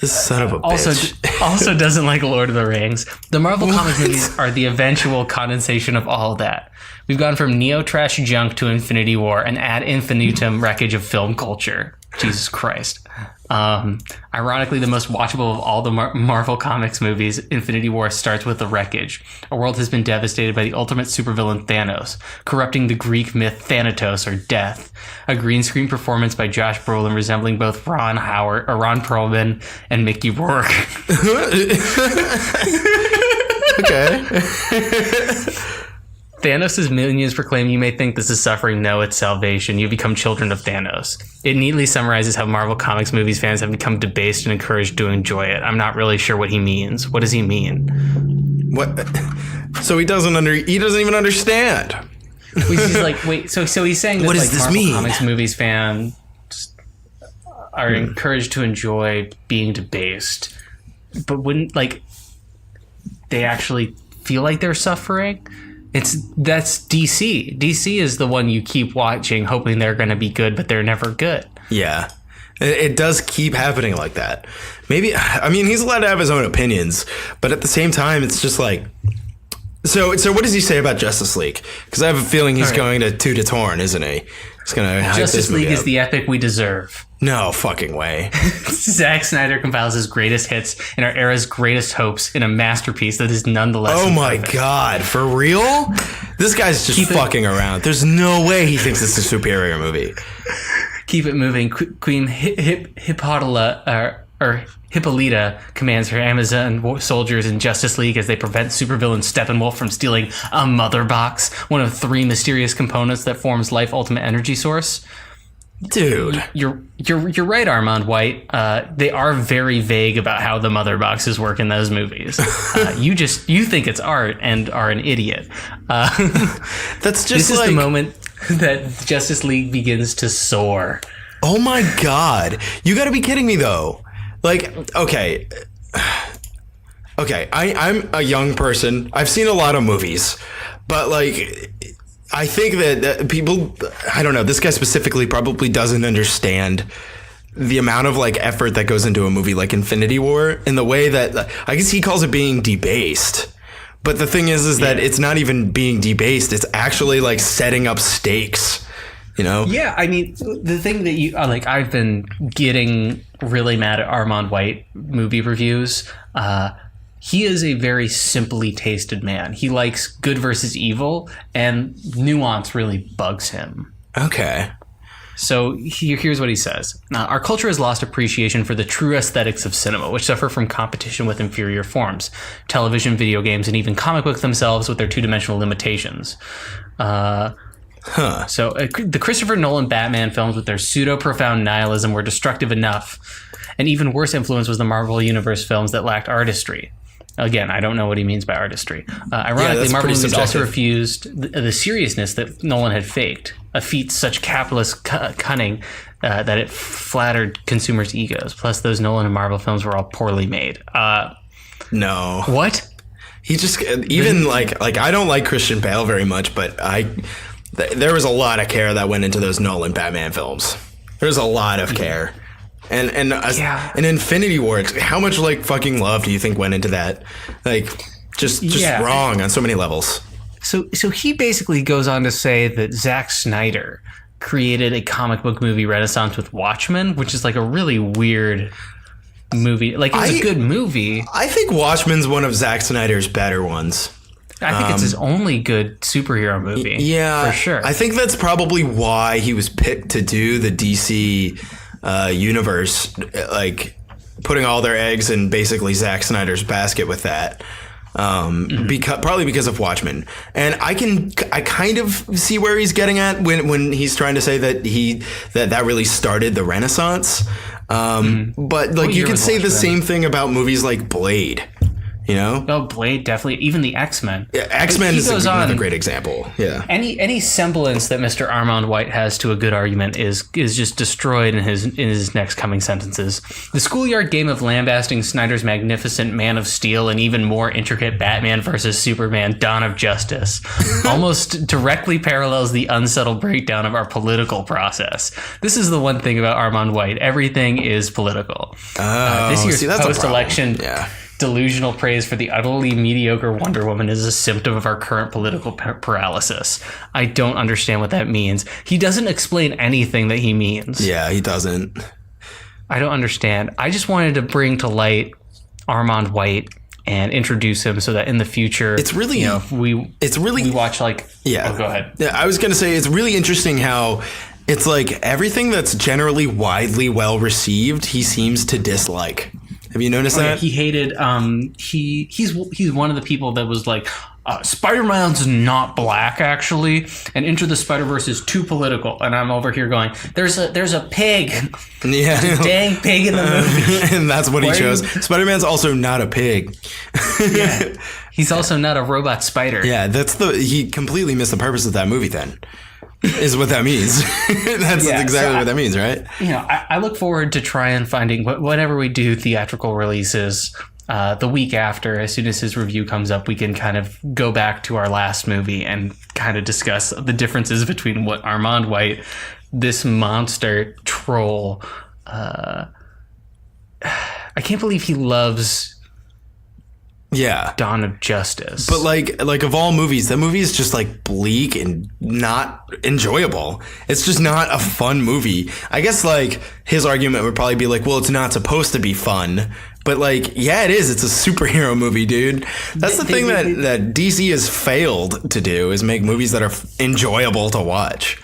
This son of a bitch. Also doesn't like Lord of the Rings. The Marvel Comics movies are the eventual condensation of all of that. We've gone from neo-trash junk to Infinity War, an ad infinitum wreckage of film culture. Jesus Christ. Ironically, the most watchable of all the Marvel Comics movies, Infinity War starts with the wreckage. A world has been devastated by the ultimate supervillain Thanos, corrupting the Greek myth Thanatos, or death. A green screen performance by Josh Brolin resembling both Ron Perlman and Mickey Rourke. Okay. Thanos' minions proclaim, "You may think this is suffering. No, it's salvation. You become children of Thanos." It neatly summarizes how Marvel Comics movies fans have become debased and encouraged to enjoy it. I'm not really sure what he means. What does he mean? What? So he doesn't even understand. He's like, wait. So he's saying that what does like this Marvel mean? Comics movies fans are encouraged to enjoy being debased, but wouldn't like they actually feel like they're suffering? That's DC. DC is the one you keep watching, hoping they're going to be good, but they're never good. Yeah, it does keep happening like that. Maybe, I mean, he's allowed to have his own opinions, but at the same time, it's just like. So what does he say about Justice League? Because I have a feeling he's going to toot his horn, isn't he? He's going to hype Justice this movie League is up. the epic we deserve. No fucking way. Zack Snyder compiles his greatest hits and our era's greatest hopes in a masterpiece that is nonetheless Oh my imperfect. God, for real? This guy's just fucking around. There's no way he thinks it's a superior movie. Keep it moving. Queen Hippolyta commands her Amazon soldiers in Justice League as they prevent supervillain Steppenwolf from stealing a mother box, one of 3 mysterious components that forms Life Ultimate Energy Source. Dude. You're right, Armand White. They are very vague about how the mother boxes work in those movies. You think it's art and are an idiot. That's just this is the moment that Justice League begins to soar. Oh my God. You gotta be kidding me though. Like, okay, I'm a young person. I've seen a lot of movies, but like, I think that people, I don't know, this guy specifically probably doesn't understand the amount of like effort that goes into a movie like Infinity War in the way that, I guess he calls it being debased. But the thing is that it's not even being debased. It's actually like setting up stakes. You know? Yeah, I mean, the thing that you like, I've been getting really mad at Armand White movie reviews. He is a very simply tasted man. He likes good versus evil, and nuance really bugs him. Okay. So here's what he says. Our culture has lost appreciation for the true aesthetics of cinema, which suffer from competition with inferior forms. Television, video games, and even comic books themselves with their two-dimensional limitations. So the Christopher Nolan Batman films with their pseudo-profound nihilism were destructive enough. An even worse influence was the Marvel Universe films that lacked artistry. Again, I don't know what he means by artistry. Ironically, Marvel movies also refused the seriousness that Nolan had faked, a feat such capitalist cunning that it flattered consumers' egos. Plus, those Nolan and Marvel films were all poorly made. No. What? He just even like I don't like Christian Bale very much, but there was a lot of care that went into those Nolan Batman films. There's a lot of care. And Infinity War, how much like fucking love do you think went into that? Like just wrong on so many levels. So he basically goes on to say that Zack Snyder created a comic book movie renaissance with Watchmen, which is like a really weird movie. Like, it's a good movie. I think Watchmen's one of Zack Snyder's better ones. I think it's his only good superhero movie. Yeah, for sure. I think that's probably why he was picked to do the DC universe, like putting all their eggs in basically Zack Snyder's basket with that. Probably because of Watchmen. And I kind of see where he's getting at when he's trying to say that that really started the Renaissance. But like you could say the same thing about movies like Blade. You know? Oh, Blade, definitely. Even the X-Men. Yeah, X-Men is another great example. Yeah. Any semblance that Mr. Armand White has to a good argument is just destroyed in his next coming sentences. The schoolyard game of lambasting Snyder's magnificent Man of Steel and even more intricate Batman versus Superman Dawn of Justice almost directly parallels the unsettled breakdown of our political process. This is the one thing about Armand White. Everything is political. This year's post-election... delusional praise for the utterly mediocre Wonder Woman is a symptom of our current political paralysis. I don't understand what that means. He doesn't explain anything that he means. Yeah, he doesn't. I don't understand. I just wanted to bring to light Armand White and introduce him so that in the future, it's really, we watch like, yeah. Oh, go ahead. Yeah, I was going to say, it's really interesting how it's like everything that's generally widely well received, he seems to dislike. Have you noticed that? He hated. He's one of the people that was like, Spider-Man's not black actually, and Into the Spider-Verse is too political. And I'm over here going, there's a pig, there's a dang pig in the movie, and that's what he chose. Spider-Man's also not a pig. Yeah, he's also not a robot spider. Yeah, he completely missed the purpose of that movie. Then. Is what that means. That's exactly what that means, right? I look forward to finding whenever we do theatrical releases the week after, as soon as his review comes up, we can kind of go back to our last movie and kind of discuss the differences between what Armand White, this monster troll, I can't believe he loves Dawn of Justice. But like of all movies, that movie is just like bleak and not enjoyable. It's just not a fun movie. I guess like his argument would probably be like, well, it's not supposed to be fun. But like, yeah, it is. It's a superhero movie, dude. That's the thing that DC has failed to do, is make movies that are enjoyable to watch.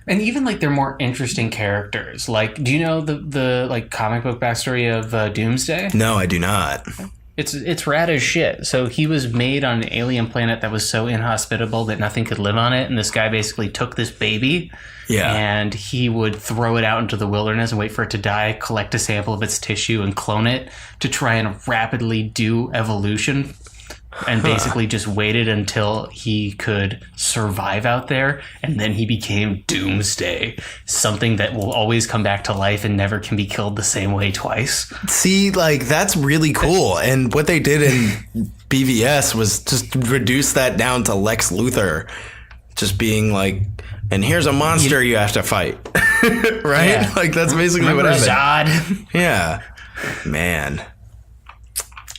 And even like they're more interesting characters. Like, do you know the like comic book backstory of Doomsday? No, I do not. It's rad as shit. So he was made on an alien planet that was so inhospitable that nothing could live on it. And this guy basically took this baby and he would throw it out into the wilderness and wait for it to die, collect a sample of its tissue and clone it to try and rapidly do evolution. And basically just waited until he could survive out there. And then he became Doomsday, something that will always come back to life and never can be killed the same way twice. See, like, that's really cool. And what they did in BVS was just reduce that down to Lex Luthor just being like, and here's a monster you have to fight. Right? Yeah. Like, that's basically what happened. Zod? Yeah. Man.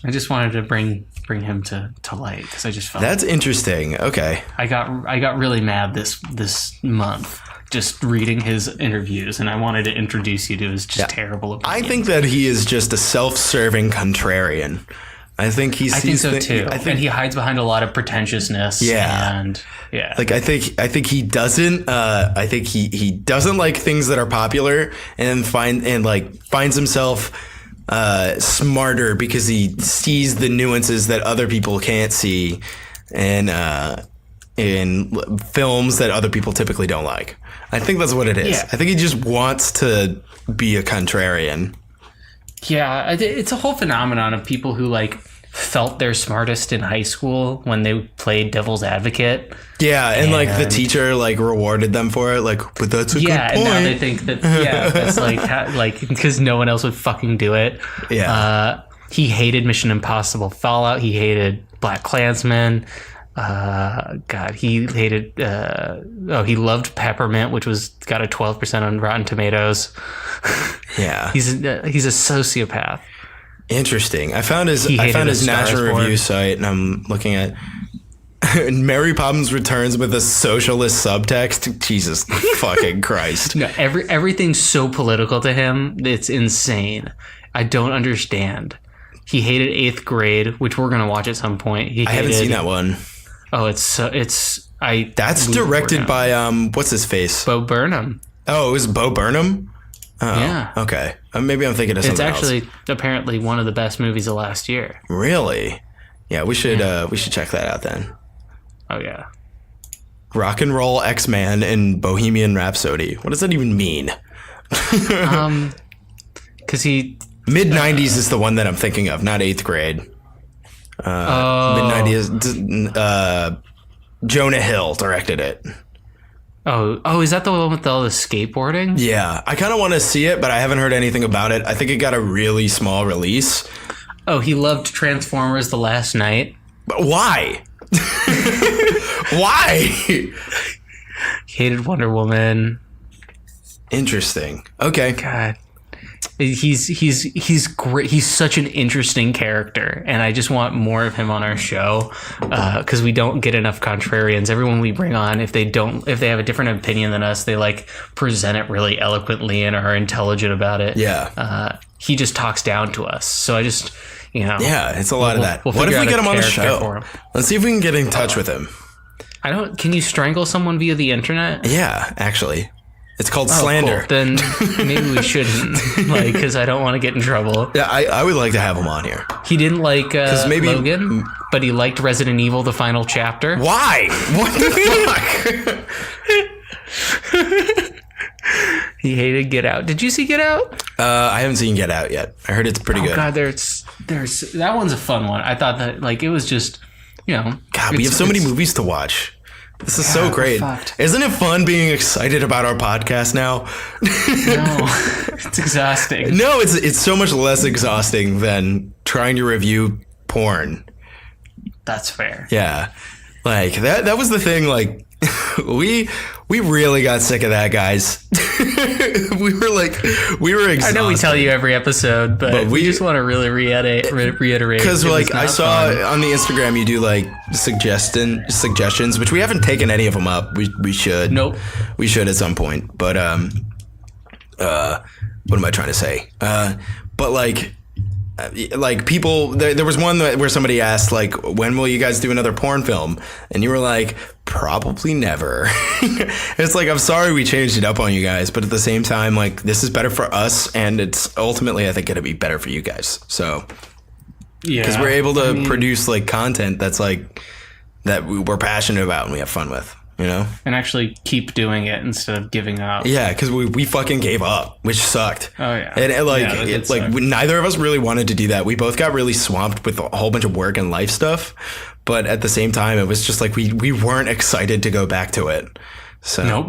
I just wanted to bring him to light because I just felt that's interesting. Okay, I got really mad this month just reading his interviews, and I wanted to introduce you to his just terrible opinions. I think that he is just a self-serving contrarian. I think I think so too. And he hides behind a lot of pretentiousness. Like I think he doesn't. I think he doesn't like things that are popular, and finds himself smarter because he sees the nuances that other people can't see, and in films that other people typically don't like. I think that's what it is. I think he just wants to be a contrarian. Yeah, it's a whole phenomenon of people who like felt their smartest in high school when they played devil's advocate. Yeah, and like the teacher like rewarded them for it, like, but that's a good point. Yeah, and now they think that that's like because no one else would fucking do it. Yeah. He hated Mission Impossible Fallout. He hated Black Klansman. God, he hated. He loved Peppermint, which was got a 12% on Rotten Tomatoes. Yeah, he's a sociopath. Interesting. I found his National Review site, and I'm looking at Mary Poppins Returns with a socialist subtext. Jesus fucking Christ! No, everything's so political to him. It's insane. I don't understand. He hated 8th Grade, which we're gonna watch at some point. I haven't seen that one. Oh, that's directed by what's his face? Bo Burnham. Oh, it was Bo Burnham. Oh, yeah. Okay. Maybe I'm thinking of something else. It's actually apparently one of the best movies of last year. Really? Yeah, we should check that out then. Oh yeah. Rock and Roll X-Man and Bohemian Rhapsody. What does that even mean? Because he mid-90s is the one that I'm thinking of, not 8th Grade. Mid-90s. Jonah Hill directed it. Oh, is that the one with all the skateboarding? Yeah, I kind of want to see it, but I haven't heard anything about it. I think it got a really small release. Oh, he loved Transformers: The Last Night. But why? Why? He hated Wonder Woman. Interesting. Okay. God. He's great. He's such an interesting character, and I just want more of him on our show because we don't get enough contrarians. Everyone we bring on, if they have a different opinion than us, they like present it really eloquently and are intelligent about it. Yeah. He just talks down to us. So I just, yeah, it's a lot of that. What if we get him on the show? Let's see if we can get in touch with him. Can you strangle someone via the internet? Yeah, actually. It's called slander. Cool. Then maybe we shouldn't, because I don't want to get in trouble. Yeah, I would like to have him on here. He didn't like Logan, but he liked Resident Evil: The Final Chapter. Why? What the fuck? He hated Get Out. Did you see Get Out? I haven't seen Get Out yet. I heard it's pretty good. God, there's that one's a fun one. I thought that it was just, God, we have so many movies to watch. This is so great. Isn't it fun being excited about our podcast now? No, it's exhausting. No, it's so much less exhausting than trying to review porn. That's fair. Yeah. Like that was the thing. Like we really got sick of that, guys. we were exhausted. I know we tell you every episode, but we just want to really reiterate. Because I saw on the Instagram you do like suggestions, which we haven't taken any of them up. We should. Nope. We should at some point. But what am I trying to say? But like people, there was one where somebody asked like, when will you guys do another porn film? And you were like, probably never. It's like, I'm sorry we changed it up on you guys, but at the same time, like, this is better for us, and it's ultimately, I think, going to be better for you guys. So yeah, because we're able to produce like content that's like that we're passionate about and we have fun with. And actually keep doing it instead of giving up. Yeah, because we fucking gave up, which sucked. Oh yeah, and neither of us really wanted to do that. We both got really swamped with a whole bunch of work and life stuff, but at the same time, it was just like we weren't excited to go back to it. So nope,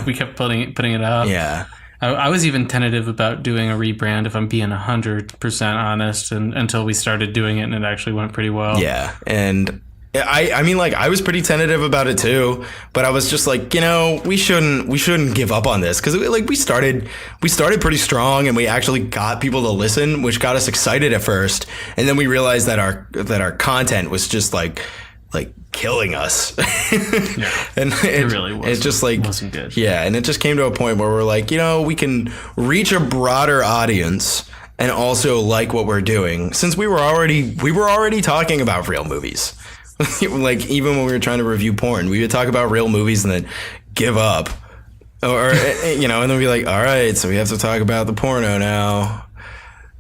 we kept putting it up. Yeah. I was even tentative about doing a rebrand, if I'm being 100% honest, and until we started doing it, and it actually went pretty well. Yeah, and I mean, like, I was pretty tentative about it too, but I was just like, we shouldn't give up on this, because we started pretty strong, and we actually got people to listen, which got us excited at first, and then we realized that our content was just like killing us. Yeah, and it really wasn't. It just wasn't good. Yeah, and it just came to a point where we're like, we can reach a broader audience and also like what we're doing, since we were already talking about real movies. Like, even when we were trying to review porn, we would talk about real movies and then give up, or and then be like, all right, so we have to talk about the porno now.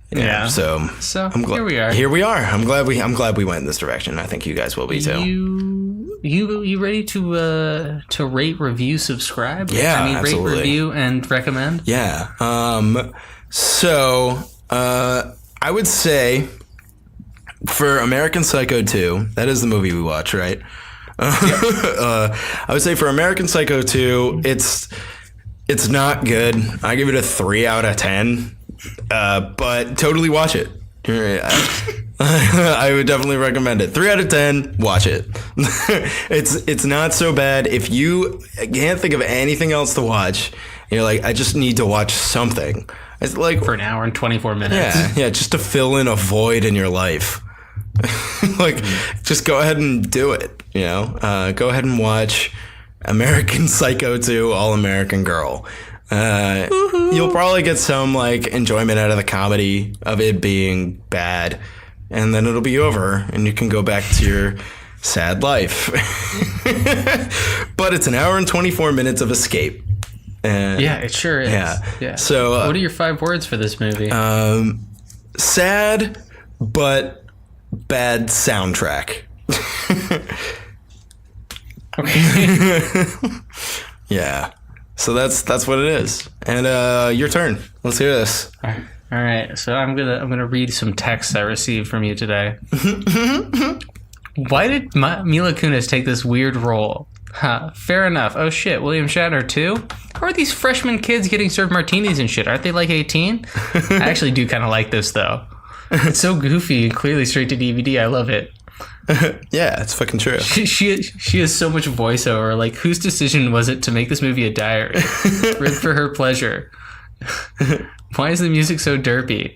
Yeah. So here we are. I'm glad we went in this direction. I think you guys will be too. You ready to rate, review, subscribe? Yeah, absolutely. Rate, review, and recommend. Yeah. So I would say, for American Psycho 2, that is the movie we watch, right? I would say for American Psycho 2, it's not good. I give it a 3 out of 10, but totally watch it. I would definitely recommend it. 3 out of 10. Watch it. It's not so bad. If you can't think of anything else to watch, you're like, I just need to watch something. It's like For an hour and 24 minutes. yeah, just to fill in a void in your life. Like, just go ahead and do it. Go ahead and watch American Psycho 2, All American Girl. You'll probably get some like enjoyment out of the comedy of it being bad, and then it'll be over and you can go back to your sad life. But it's an hour and 24 minutes of escape. Yeah, it sure is. Yeah. So what are your 5 words for this movie? Sad but bad soundtrack. Okay. Yeah. So that's what it is. And your turn. Let's hear this. All right. So I'm gonna read some texts I received from you today. Why did Mila Kunis take this weird role? Fair enough. Oh shit, William Shatner too? How are these freshman kids getting served martinis and shit? Aren't they like 18? I actually do kind of like this though. It's so goofy and clearly straight to DVD. I love it. Yeah, it's fucking true. She has so much voiceover. Like, whose decision was it to make this movie a diary? Written for her pleasure. Why is the music so derpy?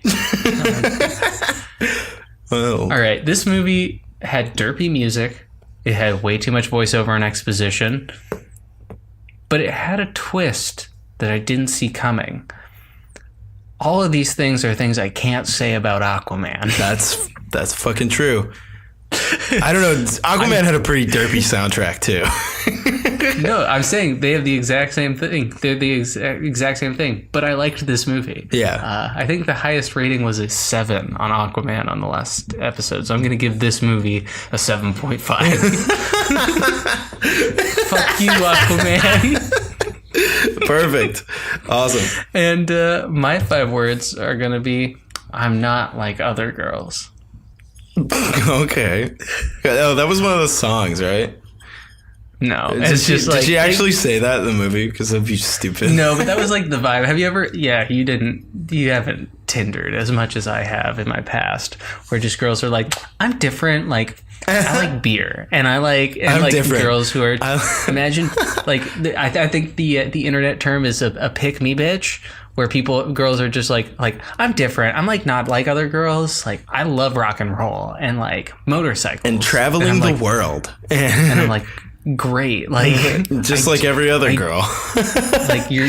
Well. All right, this movie had derpy music. It had way too much voiceover and exposition. But it had a twist that I didn't see coming. All of these things are things I can't say about Aquaman. That's fucking true. I don't know. Aquaman had a pretty derpy soundtrack too. No, I'm saying they have the exact same thing. They're the exact same thing. But I liked this movie. Yeah. I think the highest rating was a 7 on Aquaman on the last episode. So I'm going to give this movie a 7.5. Fuck you, Aquaman. Perfect. Awesome. And my 5 words are going to be, I'm not like other girls. Okay. Oh, that was one of the songs, right? No, it's just did like... she actually say that in the movie? Because that'd be stupid. No, but that was like the vibe. Have you ever... Yeah, you haven't Tindered as much as I have in my past, where just girls are like, I'm different, like... I like beer, and I like different. Girls who are imagine like I think the internet term is a pick me bitch, where girls are just like I'm different. I'm like not like other girls. Like I love rock and roll and like motorcycles and traveling the world. And I'm like great, like just like every other girl. Like you're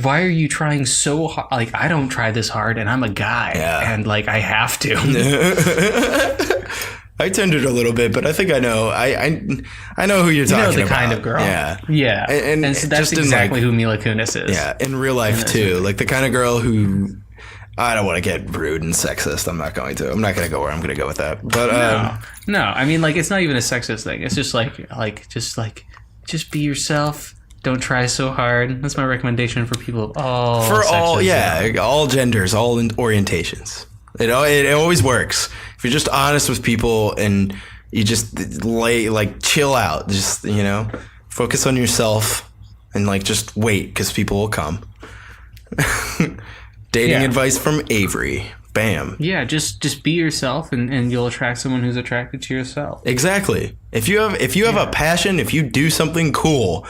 why are you trying so hard? Like I don't try this hard, and I'm a guy, and like I have to. I Tindered a little bit, but I think I know. I know who you're talking about. You know the kind of girl. Yeah. And so that's exactly who Mila Kunis is. Yeah, in real life too. Like the kind of girl who... I don't want to get rude and sexist. I'm not going to. I'm not going to go where I'm going to go with that. But no. I mean, like, it's not even a sexist thing. It's just just be yourself. Don't try so hard. That's my recommendation for people of all sexes. All genders, all orientations. It always works. If you're just honest with people and you just chill out, just, focus on yourself and just wait because people will come. Dating advice from Avery. Bam. Yeah, just be yourself and you'll attract someone who's attracted to yourself. Exactly. If you have a passion, if you do something cool,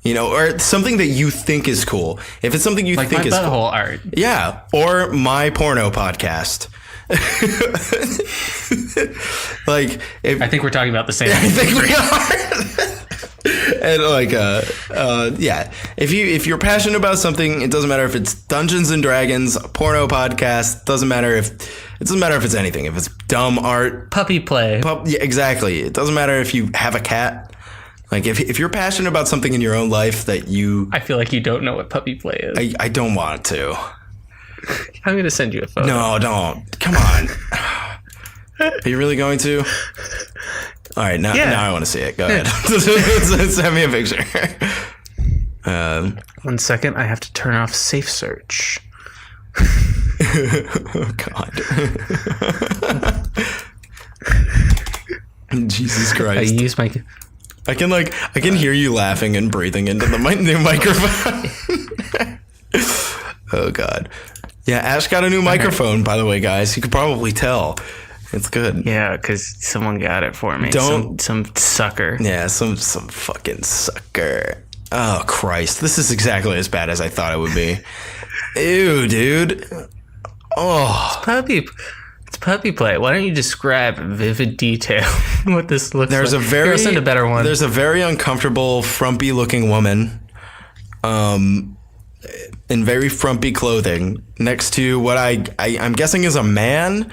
or something that you think is cool. If it's something you think is cool. Like my butthole art. Yeah. Or my porno podcast. I think we're talking about the same thing. I think we are. And if you're passionate about something, it doesn't matter if it's Dungeons and Dragons, a porno podcast, doesn't matter if it's anything. If it's dumb art, puppy play. Exactly. It doesn't matter if you have a cat. Like if you're passionate about something in your own life that you... I feel like you don't know what puppy play is. I don't want to. I'm going to send you a photo. No, don't. Come on. Are you really going to? All right, now I want to see it. Go ahead. Send me a picture. 1 second. I have to turn off safe search. Oh, God. Jesus Christ. I use my... I can hear you laughing and breathing into the new microphone. Oh, God. Yeah, Ash got a new microphone, by the way, guys. You could probably tell. It's good. Yeah, because someone got it for me. Some sucker. Yeah, some fucking sucker. Oh, Christ. This is exactly as bad as I thought it would be. Ew, dude. Oh. It's puppy play. Why don't you describe in vivid detail what this looks like? Here, send a better one. There's a very uncomfortable, frumpy looking woman in very frumpy clothing next to what I'm guessing is a man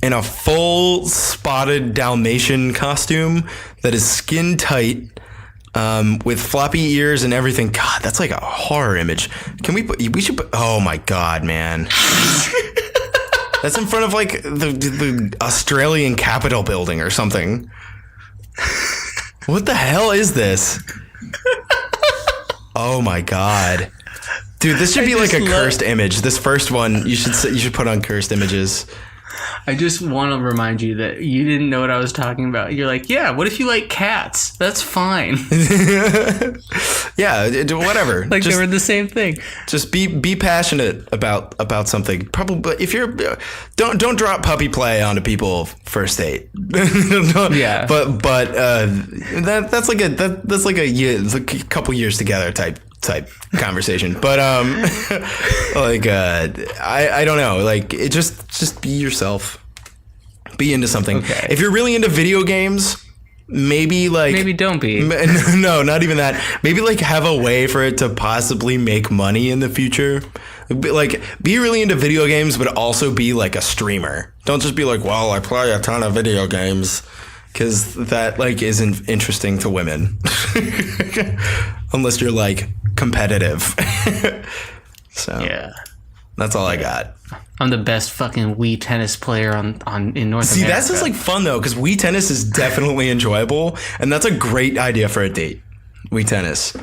in a full spotted Dalmatian costume that is skin tight. With floppy ears and everything. God, that's like a horror image. We should put, oh my God, man. That's in front of like the Australian Capitol building or something. What the hell is this? Oh my God. Dude, this should be like a cursed image. This first one, you should put on cursed images. I just want to remind you that you didn't know what I was talking about. You're like, yeah, what if you like cats? That's fine. Yeah, whatever. Like they were the same thing. Just be passionate about something. Probably if you're don't drop puppy play onto people first date. Yeah. But that's like a couple years together type conversation. But like I don't know, like it just be yourself. Be into something. Okay. If you're really into video games, maybe don't be. No, not even that. Maybe like have a way for it to possibly make money in the future. Like be really into video games, but also be like a streamer. Don't just be like, well, I play a ton of video games, because that like isn't interesting to women. Unless you're like competitive. So yeah, that's all I got. I'm the best fucking Wii tennis player in North America. See, that's just like fun though, because Wii tennis is definitely enjoyable, and that's a great idea for a date. Wii tennis.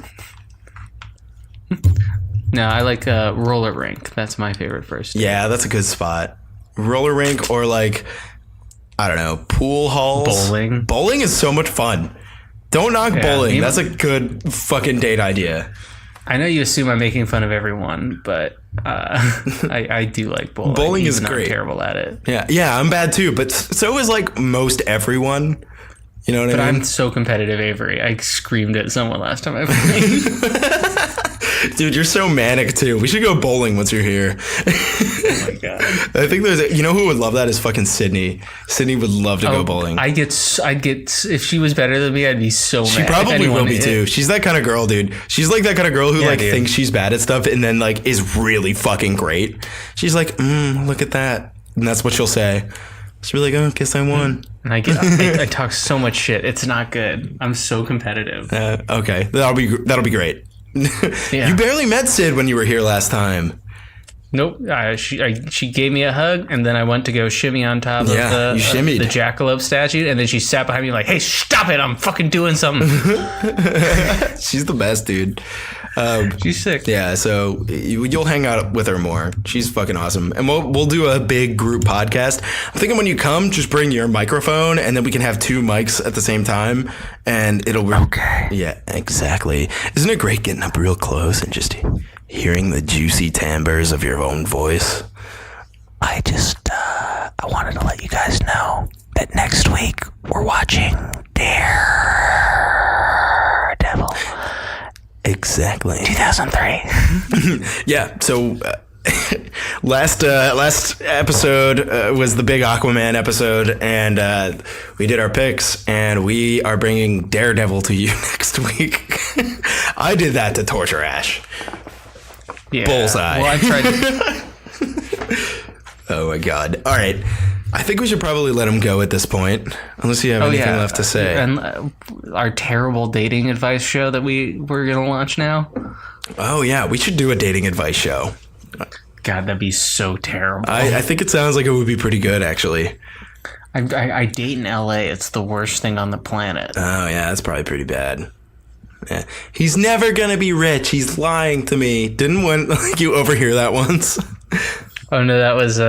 No, I like roller rink. That's my favorite first date. Yeah, that's a good spot. Roller rink or like, I don't know, pool halls. Bowling. Bowling is so much fun. Don't knock bowling. That's a good fucking date idea. I know you assume I'm making fun of everyone, but I do like bowling. Bowling is great. I'm terrible at it. Yeah, I'm bad too, but so is like most everyone. You know what I mean? But I'm so competitive, Avery. I screamed at someone last time I played. Dude, you're so manic too. We should go bowling once you're here. Oh my God. I think you know who would love that is fucking Sydney. Sydney would love to go bowling. I'd get, if she was better than me, I'd be so mad. She probably will be too. She's that kind of girl, dude. She's like that kind of girl who thinks she's bad at stuff and then like is really fucking great. She's like, look at that. And that's what she'll say. She'll be like, oh, guess I won. And I talk so much shit. It's not good. I'm so competitive. Okay. That'll be great. Yeah. You barely met Sid when you were here last time. Nope. She gave me a hug, and then I went to go shimmy on top of the jackalope statue, and then she sat behind me like, hey, stop it, I'm fucking doing something. She's the best, dude. She's sick. Yeah, so you'll hang out with her more. She's fucking awesome. And we'll do a big group podcast. I'm thinking when you come, just bring your microphone, and then we can have two mics at the same time, and it'll be... Okay. Yeah, exactly. Isn't it great getting up real close and just hearing the juicy timbres of your own voice? I wanted to let you guys know that next week we're watching Daredevil. Exactly. 2003. Yeah, so last episode was the big Aquaman episode, and we did our picks, and we are bringing Daredevil to you next week. I did that to torture Ash. Yeah. Bullseye. Well, I tried to... Oh my God. All right. I think we should probably let him go at this point, unless you have anything left to say. And our terrible dating advice show that we're going to launch now. Oh, yeah. We should do a dating advice show. God, that'd be so terrible. I think it sounds like it would be pretty good, actually. I date in LA. It's the worst thing on the planet. Oh, yeah. That's probably pretty bad. Yeah. He's never going to be rich. He's lying to me. Didn't you overhear that once? Oh, no, that was...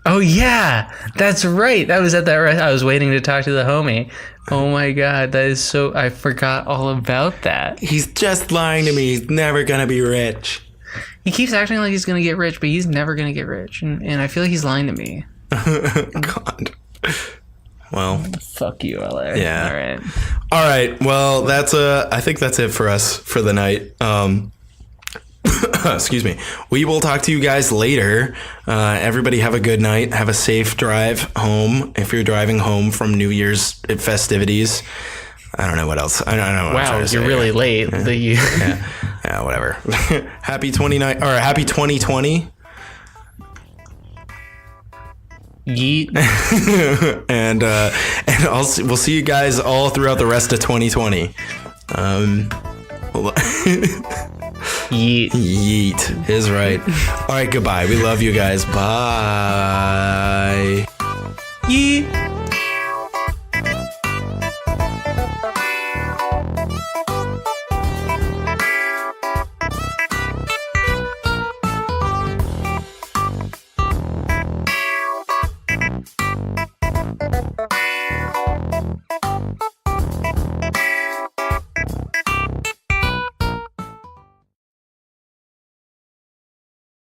Oh, yeah, that's right. That was at that I was waiting to talk to the homie. Oh, my God. That is so... I forgot all about that. He's just lying to me. He's never going to be rich. He keeps acting like he's gonna get rich, but he's never gonna get rich, and I feel like he's lying to me. God. Well, fuck you, LA. Yeah. All right. Well, that's I think that's it for us for the night. Excuse me. We will talk to you guys later. Everybody have a good night. Have a safe drive home if you're driving home from New Year's festivities. I don't know what else. I don't know. What I'm trying to you're say. really late. Yeah, whatever. Happy 2020. Yeet. and we'll see you guys all throughout the rest of 2020. Yeet. Yeet is right. All right, goodbye. We love you guys. Bye. Yeet.